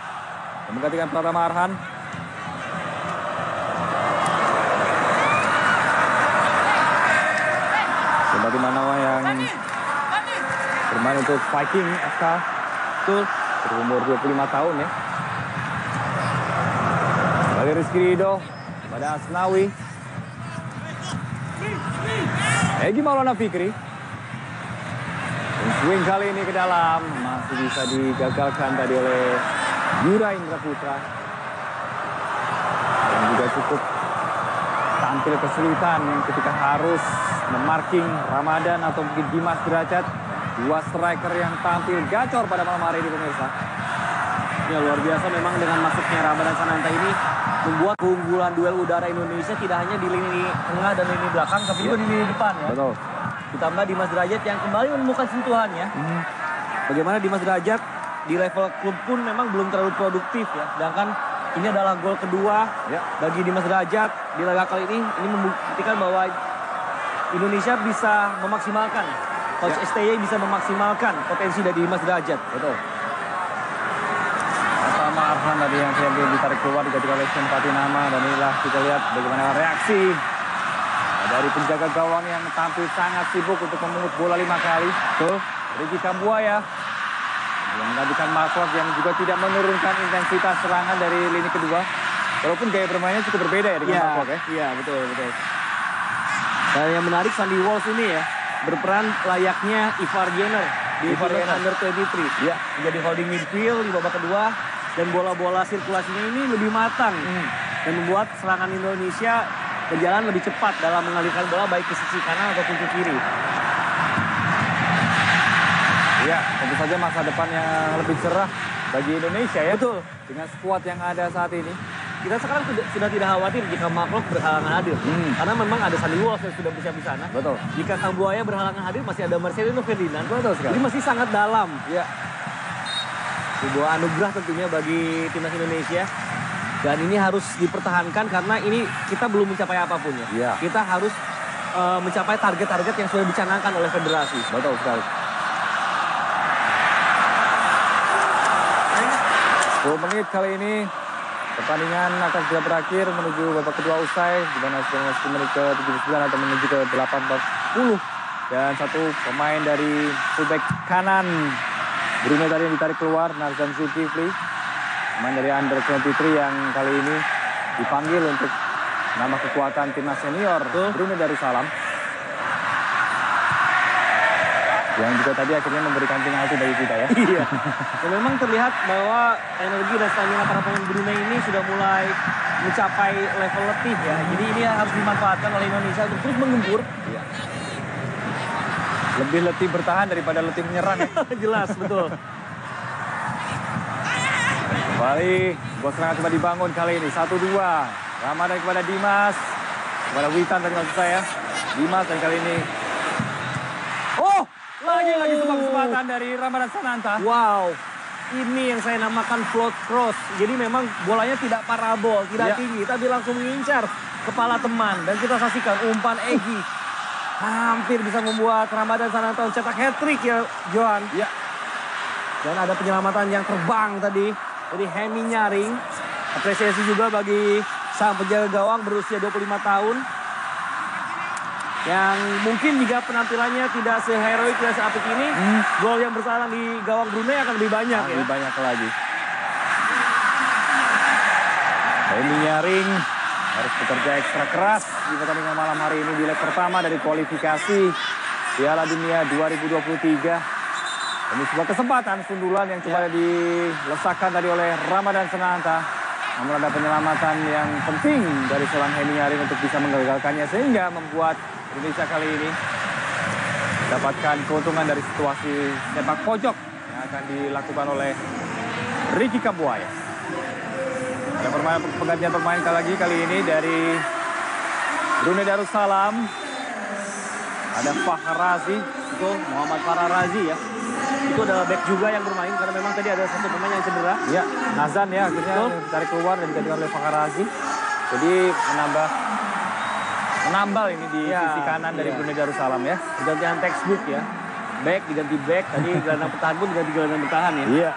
S1: menggantikan Pratama Arhan. Shane Patinama yang bermain untuk Viking FK. Betul. Berumur 25 tahun ya. Kembali Rizky Ridho pada Asnawi. Egy Maulana Fikri. Swing kali ini ke dalam, masih bisa digagalkan tadi oleh Yura Indra Putra. Dan juga cukup tampil kesulitan ketika harus memarking Ramadan atau mungkin Dimas Derajat. Dua striker yang tampil gacor pada malam hari ini pemirsa.
S2: Ya luar biasa memang dengan masuknya Ramadan Sananta ini membuat keunggulan duel udara Indonesia tidak hanya di lini tengah dan lini belakang tapi juga di lini depan ya.
S1: Betul.
S2: Ditambah Dimas Derajat yang kembali menemukan sentuhannya. Bagaimana Dimas Derajat di level klub pun memang belum terlalu produktif ya. Sedangkan ini adalah gol kedua bagi Dimas Derajat di laga kali ini. Ini membuktikan bahwa Indonesia bisa memaksimalkan, Coach STY bisa memaksimalkan potensi dari Dimas Derajat.
S1: Betul. Sama Arhan tadi yang ditarik keluar diganti oleh Simpati Nama. Dan inilah kita lihat bagaimana reaksi dari penjaga gawang yang tampil sangat sibuk untuk memungut bola 5 kali. Betul. Ricky Kambuaya yang menggantikan Markov yang juga tidak menurunkan intensitas serangan dari lini kedua. Walaupun gaya bermainnya cukup berbeda ya dengan Markov ya.
S2: Iya, betul. Dan yang menarik Sandy Walsh ini ya, berperan layaknya Ivar Jenner di Under 23.
S1: Ya.
S2: Menjadi holding midfield di babak kedua dan bola-bola sirkulasinya ini lebih matang dan membuat serangan Indonesia berjalan lebih cepat dalam mengalirkan bola baik ke sisi kanan ataupun ke kiri.
S1: Ya, tentu saja masa depan yang lebih cerah bagi Indonesia ya.
S2: Betul.
S1: Dengan skuad yang ada saat ini.
S2: Kita sekarang sudah tidak khawatir jika Markov berhalangan hadir. Karena memang ada Sandy Walsh yang sudah bersiap di sana.
S1: Betul.
S2: Jika Kambuaya berhalangan hadir masih ada Marcelino Ferdinand.
S1: Betul sekali.
S2: Jadi masih sangat dalam.
S1: Ya.
S2: Sebuah anugerah tentunya bagi timnas Indonesia. Dan ini harus dipertahankan karena ini kita belum mencapai apapun ya.
S1: Iya.
S2: Kita harus mencapai target-target yang sudah dicanangkan oleh federasi.
S1: Betul sekali. 10 menit kali ini pertandingan akan sudah berakhir menuju babak kedua usai. Di mana sudah masuk menit ke 79 atau menuju ke 80. Dan satu pemain dari fullback kanan Brunei tadi yang ditarik keluar, Narzan Zulkifli. Pemain dari Under 23 yang kali ini dipanggil untuk menambah kekuatan timnas senior Brunei Darussalam. Yang juga tadi akhirnya memberikan penalti bagi kita ya.
S2: Iya. Dan memang terlihat bahwa energi dan stamina para pemain Brunei ini sudah mulai mencapai level letih ya. Jadi ini harus dimanfaatkan oleh Indonesia untuk terus menggempur.
S1: Iya. Lebih letih bertahan daripada letih menyerang ya.
S2: Jelas, betul.
S1: Kembali, gol serangan coba dibangun kali ini. 1-2. Ramadan kepada Dimas. Kepada Witan tadi maksud saya. Dimas dan kali ini. Oh! Lagi sebuah kesempatan dari Ramadan Sananta.
S2: Wow. Ini yang saya namakan float cross. Jadi memang bolanya tidak parabol, tidak tinggi. Tapi langsung mengincar kepala teman. Dan kita saksikan umpan Egy. Hampir bisa membuat Ramadan Sananta cetak hat-trick ya, Johan.
S1: Ya.
S2: Dan ada penyelamatan yang terbang tadi. Jadi Hemi Nyaring, apresiasi juga bagi sang penjaga gawang berusia 25 tahun. Yang mungkin jika penampilannya tidak seheroik dan seapik ini, gol yang bersalah di gawang Brunei akan lebih banyak ya.
S1: Lebih banyak lagi. Hemi Nyaring harus bekerja ekstra keras di pertandingan malam hari ini di leg pertama dari kualifikasi Piala Dunia 2023. Ini sebuah kesempatan sundulan yang coba dilesakkan tadi oleh Ramadan Sananta. Namun ada penyelamatan yang penting dari seorang Hemi Nyaring untuk bisa menggagalkannya. Sehingga membuat Indonesia kali ini mendapatkan keuntungan dari situasi sepak pojok yang akan dilakukan oleh Ricky Kambuaya. Ada penggantian pemain kali ini dari Brunei Darussalam. Ada Fahar Razi,
S2: itu Muhammad Farah Razi ya. Itu adalah back juga yang bermain karena memang tadi ada satu pemain yang cedera.
S1: Ya, Nazan ya akhirnya ditarik keluar dan digantikan oleh Fahar Razi. Jadi menambal ini di sisi kanan dari Brunei Darussalam ya.
S2: Pergantian textbook ya. Back diganti back, tadi gelandang bertahan pun diganti gelandang bertahan ya.
S1: Iya.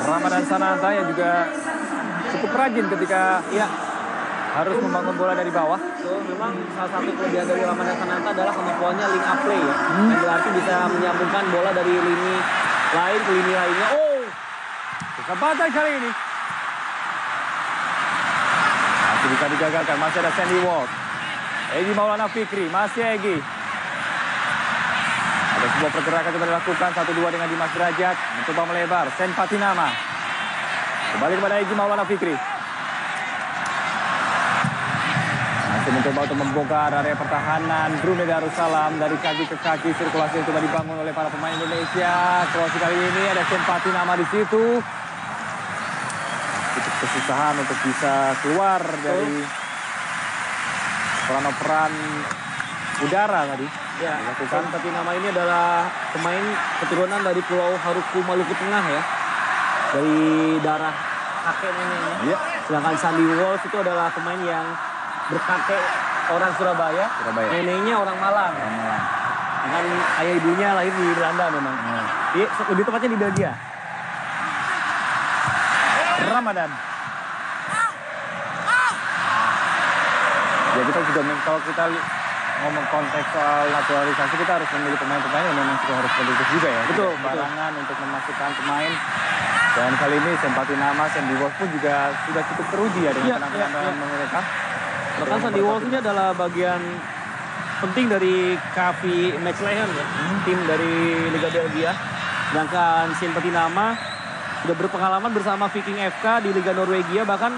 S1: Ramadan Sananta yang juga cukup rajin ketika harus membangun bola dari bawah.
S2: Memang salah satu kelebihan dari Ramadan Sananta adalah kemampuannya link up play ya. Yang berarti bisa menyambungkan bola dari lini lain ke lini lainnya.
S1: Kesempatan kali ini. bisa digagalkan. Masih ada Sandy Walsh. Egy Maulana Fikri, masih Egy. Ada sebuah pergerakan coba dilakukan 1-2 dengan Dimas Derajat. Mencoba melebar, Sen Patinama. Kembali kepada Egy Maulana Fikri. Masih mencoba untuk membongkar area pertahanan Brunei Darussalam. Dari kaki ke kaki, sirkulasi coba dibangun oleh para pemain Indonesia. Cross kali ini ada Sen Patinama di situ. Cukup kesusahan untuk bisa keluar dari operan udara tadi.
S2: Ya, Sen Patinama ini adalah pemain keturunan dari Pulau Haruku, Maluku Tengah ya. Dari darah kakek neneknya.
S1: Iya.
S2: Sedangkan Sandy Walsh itu adalah pemain yang berkakek orang Surabaya. Neneknya orang Malang. Dengan ayah ibunya lahir di Belanda memang. Lebih tepatnya di Belgia.
S1: Ramadan. Ya kita juga kalau kita ngomong konteks soal naturalisasi, kita harus memilih pemain-pemain yang memang juga harus produktif juga ya.
S2: Betul.
S1: Barangan untuk memasukkan pemain. Dan kali ini Sen Patinama, Sandy Walsh pun juga sudah cukup teruji ya dengan penampilan mereka.
S2: Bahkan Sandy Walsh ini adalah bagian penting dari KV Mechelen ya, tim dari Liga Belgia. Sedangkan Sen Patinama sudah berpengalaman bersama Viking FK di Liga Norwegia, bahkan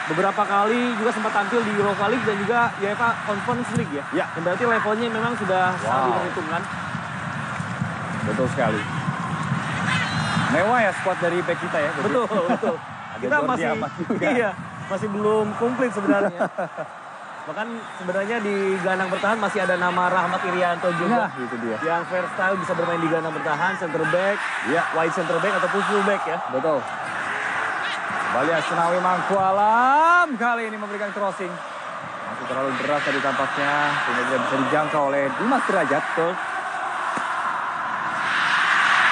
S2: beberapa kali juga sempat tampil di Europa League dan juga UEFA Conference League ya. Yang berarti levelnya memang sudah sangat diperhitungkan.
S1: Betul sekali. Mewah ya skuad dari back kita ya.
S2: Betul. Kita masih belum komplit sebenarnya. Bahkan sebenarnya di gelandang bertahan masih ada nama Rahmat Irianto juga.
S1: Itu dia.
S2: Yang versatile bisa bermain di gelandang bertahan, center back, wide center back ataupun full back ya.
S1: Betul. Kembali Asnawi Mangkualam kali ini memberikan crossing. Masih terlalu deras tadi tampaknya. Sehingga tidak bisa dijangkau oleh Dimas Derajat.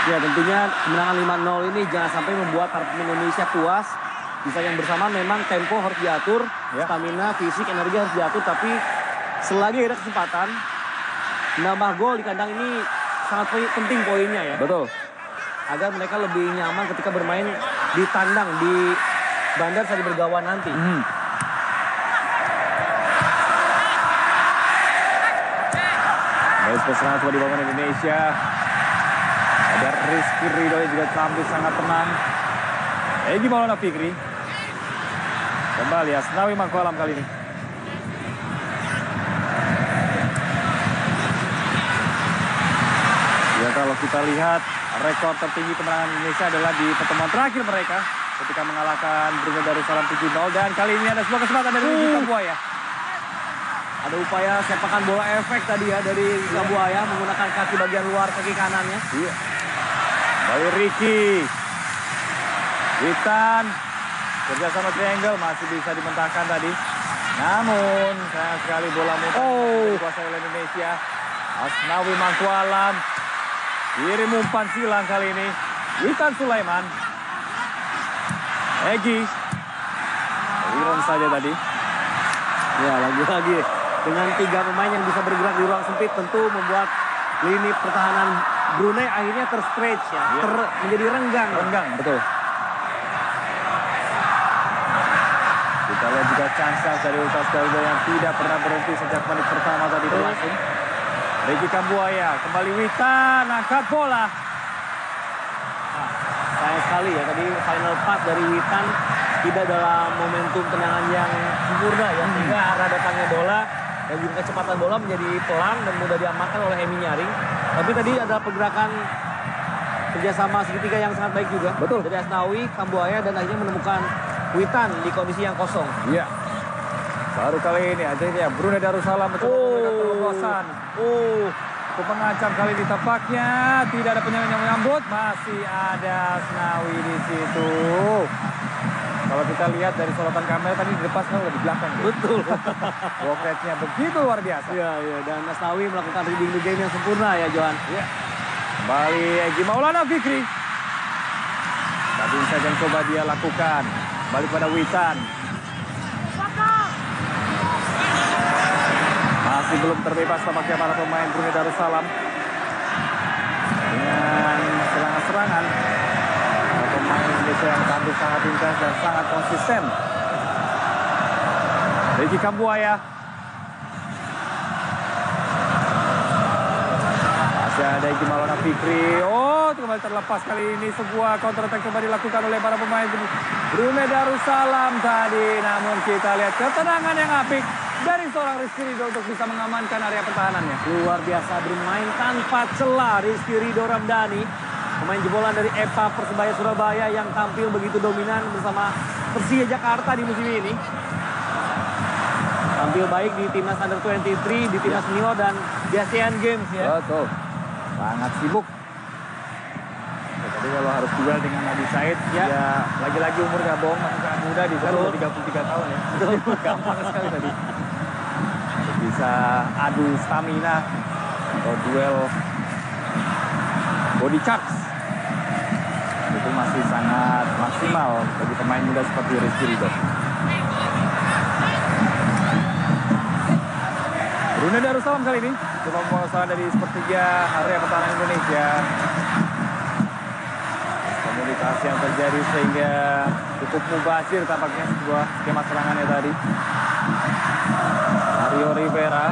S2: Ya tentunya kemenangan 5-0 ini jangan sampai membuat para pemain Indonesia puas. Bisa yang bersamaan memang tempo harus diatur, stamina, fisik, energi harus diatur. Tapi selagi ada kesempatan, menambah gol di kandang ini sangat penting poinnya ya.
S1: Betul.
S2: Agar mereka lebih nyaman ketika bermain di tandang, di Bandar Sari Begawan nanti.
S1: Baik, serangan coba dibangun Indonesia. Ada Rizky Ridho yang juga tampil sangat tenang. Egy Maulana Fikri. Kembali Asnawi Mangkualam kali ini. Ya kalau kita lihat rekor tertinggi kemenangan Indonesia adalah di pertemuan terakhir mereka ketika mengalahkan Brunei Darussalam 7-0, dan kali ini ada sebuah kesempatan dari Ricky Kambuaya.
S2: Ada upaya sepakan bola efek tadi ya dari Kambuaya menggunakan kaki bagian luar kaki kanannya.
S1: Iya. Kembali Ricky. Witan kerjasama triangle masih bisa dimentahkan tadi. Namun sayang sekali bola mutar dikuasai oleh Indonesia. Asnawi Mangkualam. Kirim umpan silang kali ini. Witan Sulaiman. Egy. Wiron saja tadi.
S2: Ya lagi-lagi dengan 3 pemain yang bisa bergerak di ruang sempit tentu membuat lini pertahanan Brunei akhirnya terstretch ya. Menjadi renggang.
S1: Betul. Kita lihat juga chance dari Ultras Garuda yang tidak pernah berhenti sejak menit pertama tadi berlangsung. Ricky Kambuaya, kembali Witan, angkat bola.
S2: Sayang sekali ya, tadi final pass dari Witan tidak dalam momentum tendangan yang sempurna ya. Sehingga arah datangnya bola dan juga kecepatan bola menjadi pelan dan mudah diamankan oleh Hemi Nyaring. Tapi tadi ada pergerakan kerjasama segitiga yang sangat baik juga.
S1: Betul.
S2: Dari Asnawi, Kambuaya dan akhirnya menemukan Witan di kondisi yang kosong.
S1: Iya. Baru kali ini akhirnya Brunei Darussalam mencoba memberikan terobosan. Untuk mengancam kali ini tampaknya tidak ada penyerang yang menyambut. Masih ada Asnawi di situ. Kalau kita lihat dari sorotan kamera tadi di depan sekarang di belakang.
S2: Betul.
S1: Walk rate-nya begitu luar biasa.
S2: Iya. Dan Asnawi melakukan reading the game yang sempurna ya, Johan.
S1: Iya. Kembali Egy Maulana Fikri. Tadi saja yang coba dia lakukan. Balik pada Witan. Masih belum terbebas tampaknya para pemain Brunei Darussalam. Dengan serangan-serangan. Para pemain Indonesia yang tampil sangat intens dan sangat konsisten. Ricky Kambuaya. Masih ada Egy Maulana Fikri. Oh, kembali terlepas kali ini. Sebuah counter attack coba dilakukan oleh para pemain Brunei Darussalam tadi. Namun kita lihat ketenangan yang apik dari seorang Rizky Ridho untuk bisa mengamankan area pertahanannya.
S2: Luar biasa bermain tanpa celah Rizky Ridho Ramdhani. Pemain jebolan dari EPA Persebaya Surabaya yang tampil begitu dominan bersama Persija Jakarta di musim ini. Tampil baik di timnas Under 23, di timnas senior dan di ASEAN Games ya.
S1: Betul. Sangat sibuk. Tapi kalau harus duel dengan Adi Said, ya lagi-lagi umur gak bohong, masih sangat muda di sana, 33 tahun ya. Betul. Gampang sekali tadi. Bisa adu stamina atau duel body charge. Itu masih sangat maksimal bagi pemain muda seperti Rizky Ridho. Brunei Darussalam kali ini coba penguasaan dari sepertiga area pertahanan Indonesia. Komunikasi yang terjadi sehingga cukup mubazir tampaknya sebuah skema serangannya tadi. Mario Rivera.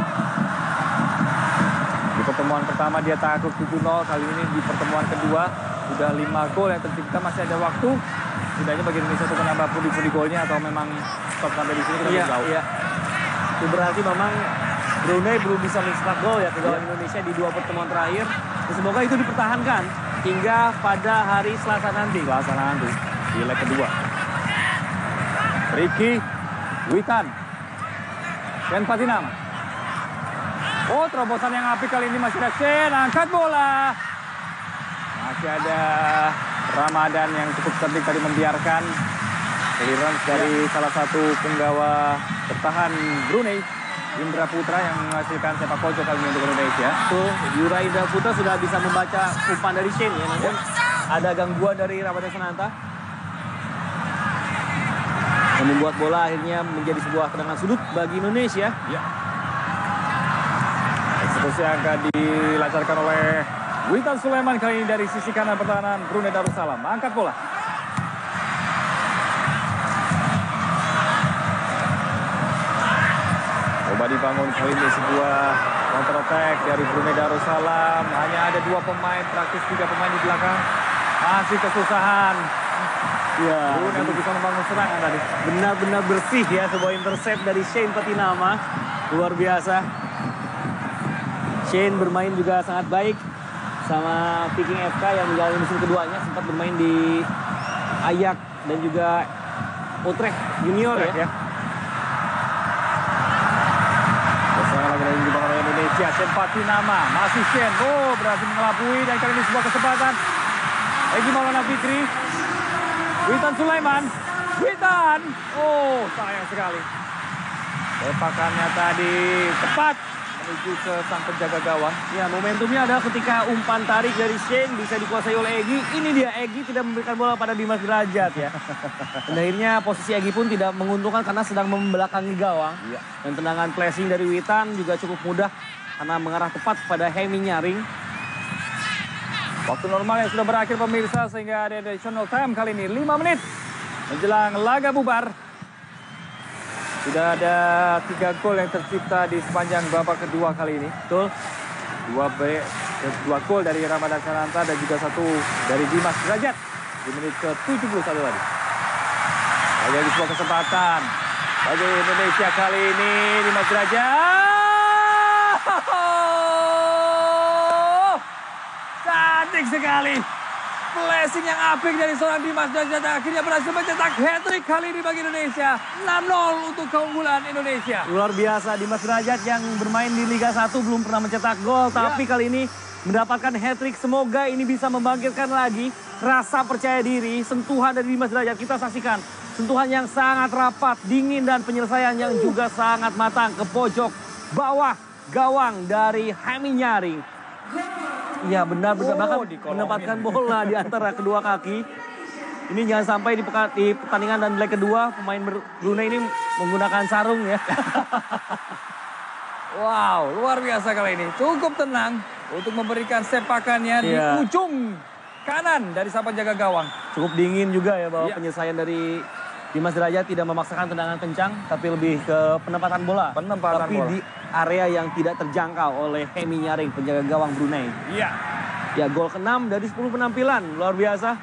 S1: Di pertemuan pertama dia takluk 7-0, kali ini di pertemuan kedua sudah 5 gol yang tercipta, masih ada waktu. Setidaknya bagi Indonesia untuk menambah pundi-pundi golnya atau memang stop sampai di sini kita belum tahu. Iya.
S2: Itu berarti memang Brunei belum bisa mencetak gol ya ke gawang Indonesia di 2 pertemuan terakhir. Dan semoga itu dipertahankan hingga pada hari Selasa nanti.
S1: Di leg kedua. Ricky Witan. Ken Patinama. Oh, terobosan yang apik kali ini masih ada Chen, angkat bola. Masih ada Ramadan yang cukup cerdik tadi membiarkan clearance dari salah satu penggawa bertahan Brunei, Indra Putra, yang menghasilkan sepak pojok kali ini untuk Indonesia.
S2: Tuh, Yura Indra Putra sudah bisa membaca umpan dari Shane ya, namun ada gangguan dari Ramadan Sananta. Yang membuat bola akhirnya menjadi sebuah tendangan sudut bagi Indonesia.
S1: Ya. Eksekusi yang akan dilancarkan oleh Witan Sulaiman kali ini dari sisi kanan pertahanan Brunei Darussalam. Angkat bola. Coba dibangun kali ini sebuah counter attack dari Brunei Darussalam. Hanya ada 2 pemain, praktis 3 pemain di belakang. Masih kesusahan.
S2: Ya,
S1: Brunei untuk bisa membangun serangan tadi.
S2: benar-benar bersih ya, sebuah intercept dari Shane Patinama. Luar biasa. Shane bermain juga sangat baik sama Viking FK yang menjalani musim keduanya, sempat bermain di Ajax dan juga Utrecht Junior ya.
S1: Serangan lagi dari dibangun oleh Indonesia. Shane Patinama, masih Shane. Oh, berhasil mengelabui dan kali ini sebuah kesempatan. Egy Maulana Fikri. Witan Sulaiman. Witan. Oh, sayang sekali. Tepakannya tadi tepat menuju ke sang penjaga gawang.
S2: Ya, momentumnya adalah ketika umpan tarik dari Shane bisa dikuasai oleh Egy. Ini dia, Egy tidak memberikan bola pada Dimas Derajat ya. Dan akhirnya posisi Egy pun tidak menguntungkan karena sedang membelakangi gawang.
S1: Iya.
S2: Dan tendangan flashing dari Witan juga cukup mudah karena mengarah tepat pada Hemi Nyaring.
S1: Waktu normal yang sudah berakhir pemirsa, sehingga ada additional time kali ini 5 menit menjelang laga bubar. Sudah ada 3 gol yang tercipta di sepanjang babak kedua kali ini.
S2: Betul.
S1: 2 gol dari Ramadan Sananta dan juga 1 dari Dimas Derajat di menit ke-71 tadi. Lagi sebuah kesempatan bagi Indonesia kali ini. Dimas Derajat. Cantik sekali. Flashing yang apik dari seorang Dimas Derajat akhirnya berhasil mencetak hat-trick kali ini bagi Indonesia. 6-0 untuk keunggulan Indonesia.
S2: Luar biasa, Dimas Derajat yang bermain di Liga 1 belum pernah mencetak gol. Tapi kali ini mendapatkan hat-trick. Semoga ini bisa membangkitkan lagi rasa percaya diri. Sentuhan dari Dimas Derajat kita saksikan. Sentuhan yang sangat rapat, dingin, dan penyelesaian yang juga sangat matang ke pojok bawah gawang dari Hemi Nyaring. Iya, benar-benar bahkan menempatkan bola di antara kedua kaki. Ini jangan sampai di pertandingan dan leg kedua pemain Brunei ini menggunakan sarung ya.
S1: Wow, luar biasa kali ini. Cukup tenang untuk memberikan sepakannya di ujung kanan dari sang penjaga gawang.
S2: Cukup dingin juga ya bahwa penyelesaian dari Dimas Derajat tidak memaksakan tendangan kencang, tapi lebih ke penempatan bola. Tapi di area yang tidak terjangkau oleh Hemi Nyaring, penjaga gawang Brunei.
S1: Iya.
S2: Ya, gol ke-6 dari 10 penampilan. Luar biasa.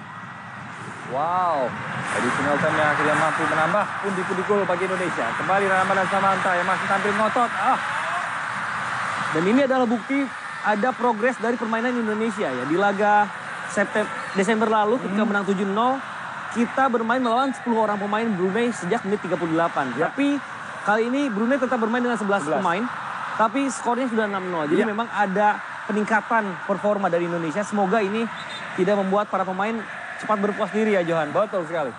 S1: Wow. Additional time yang akhirnya mampu menambah pundi-pundi gol bagi Indonesia. Kembali Ramadan Samanta yang masih tampil ngotot.
S2: Dan ini adalah bukti ada progres dari permainan Indonesia ya. Di laga Desember lalu ketika menang 7-0, kita bermain melawan 10 orang pemain Brunei sejak menit 38.
S1: Ya.
S2: Tapi kali ini Brunei tetap bermain dengan 11 pemain, tapi skornya sudah 6-0. Jadi memang ada peningkatan performa dari Indonesia. Semoga ini tidak membuat para pemain cepat berpuas diri ya, Johan.
S1: Betul sekali.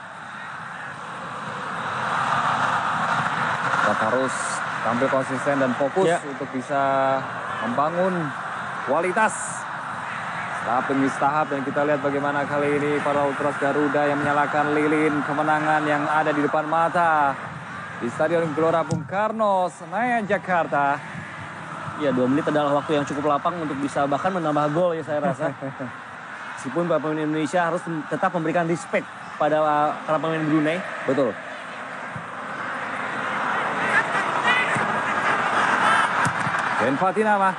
S1: Kita harus tampil konsisten dan fokus untuk bisa membangun kualitas tahap demi tahap. Dan kita lihat bagaimana kali ini para Ultras Garuda yang menyalakan lilin kemenangan yang ada di depan mata di Stadion Gelora Bung Karno, Senayan, Jakarta.
S2: Ya, 2 menit adalah waktu yang cukup lapang untuk bisa bahkan menambah gol ya saya rasa. Meskipun para pemain Indonesia harus tetap memberikan respect pada para pemain Brunei.
S1: Betul. Ben Fatinama.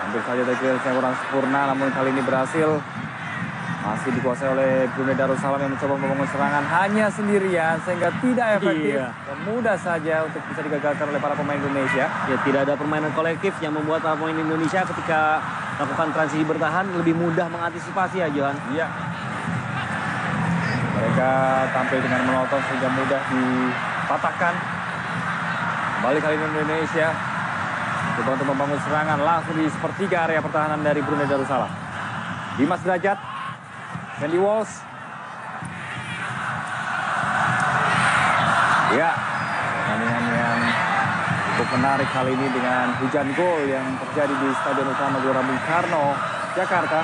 S1: Hampir saja tadi yang kurang sempurna, namun kali ini berhasil. Masih dikuasai oleh Brunei Darussalam yang mencoba membangun serangan hanya sendirian sehingga tidak efektif. Dan mudah saja untuk bisa digagalkan oleh para pemain Indonesia.
S2: Ya, tidak ada permainan kolektif yang membuat para pemain Indonesia ketika melakukan transisi bertahan lebih mudah mengantisipasi ya, Johan.
S1: Iya. Mereka tampil dengan monoton sehingga mudah dipatahkan. Kembali kali ini Indonesia coba untuk membangun serangan langsung di sepertiga area pertahanan dari Brunei Darussalam. Dimas Derajat, Sandy Walsh. Ya, pertandingan yang cukup menarik kali ini dengan hujan gol yang terjadi di Stadion Utama Gelora Bung Karno, Jakarta.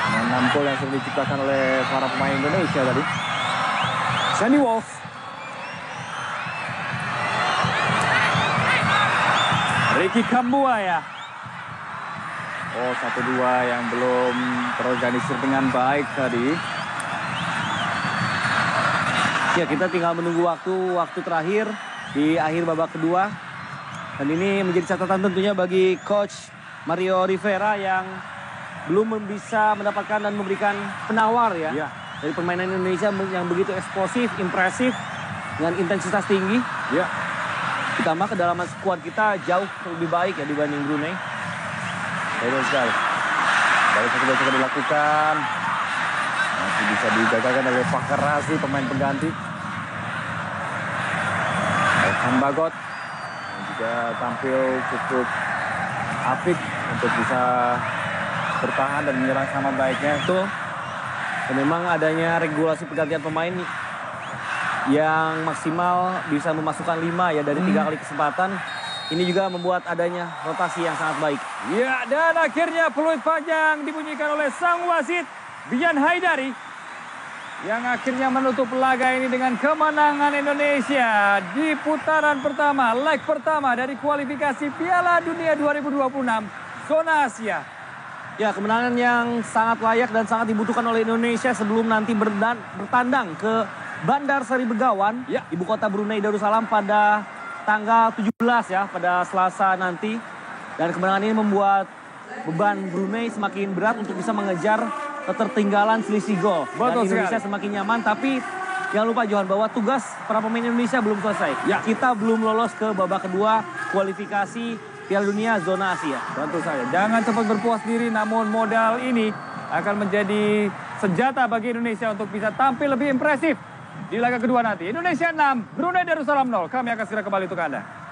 S1: Dengan 6 gol yang sudah diciptakan oleh para pemain Indonesia tadi. Sandy Walsh. Ricky Kambuaya. 1-2 yang belum terorganisir dengan baik tadi.
S2: Ya, kita tinggal menunggu waktu terakhir di akhir babak kedua. Dan ini menjadi catatan tentunya bagi Coach Mario Rivera yang belum bisa mendapatkan dan memberikan penawar ya. Dari permainan Indonesia yang begitu eksplosif, impresif, dengan intensitas tinggi.
S1: Ya.
S2: Ditambah kedalaman skuad kita jauh lebih baik ya dibanding Brunei.
S1: Betul sekali. Baru saja coba dilakukan. Masih bisa digagalkan oleh Fakar Razi, pemain pengganti. Elkan Bagot yang juga tampil cukup apik untuk bisa bertahan dan menyerang sama baiknya.
S2: Betul. Dan memang adanya regulasi pergantian pemain yang maksimal bisa memasukkan 5 ya dari 3 kali kesempatan. Ini juga membuat adanya rotasi yang sangat baik.
S1: Ya, dan akhirnya peluit panjang dibunyikan oleh sang wasit Bian Haidari yang akhirnya menutup laga ini dengan kemenangan Indonesia di putaran pertama, leg pertama dari kualifikasi Piala Dunia 2026 zona Asia.
S2: Ya, kemenangan yang sangat layak dan sangat dibutuhkan oleh Indonesia sebelum nanti bertandang ke Bandar Seri Begawan, ibu kota Brunei Darussalam pada tanggal 17 ya, pada Selasa nanti. Dan kemenangan ini membuat beban Brunei semakin berat untuk bisa mengejar ketertinggalan selisih gol. Dan Indonesia semakin nyaman, tapi jangan lupa Johan bahwa tugas para pemain Indonesia belum selesai. Ya. Kita belum lolos ke babak kedua kualifikasi Piala Dunia zona Asia.
S1: Tentu saja, jangan cepat berpuas diri, namun modal ini akan menjadi senjata bagi Indonesia untuk bisa tampil lebih impresif di laga kedua nanti. Indonesia 6, Brunei Darussalam 0. Kami akan segera kembali untuk Anda.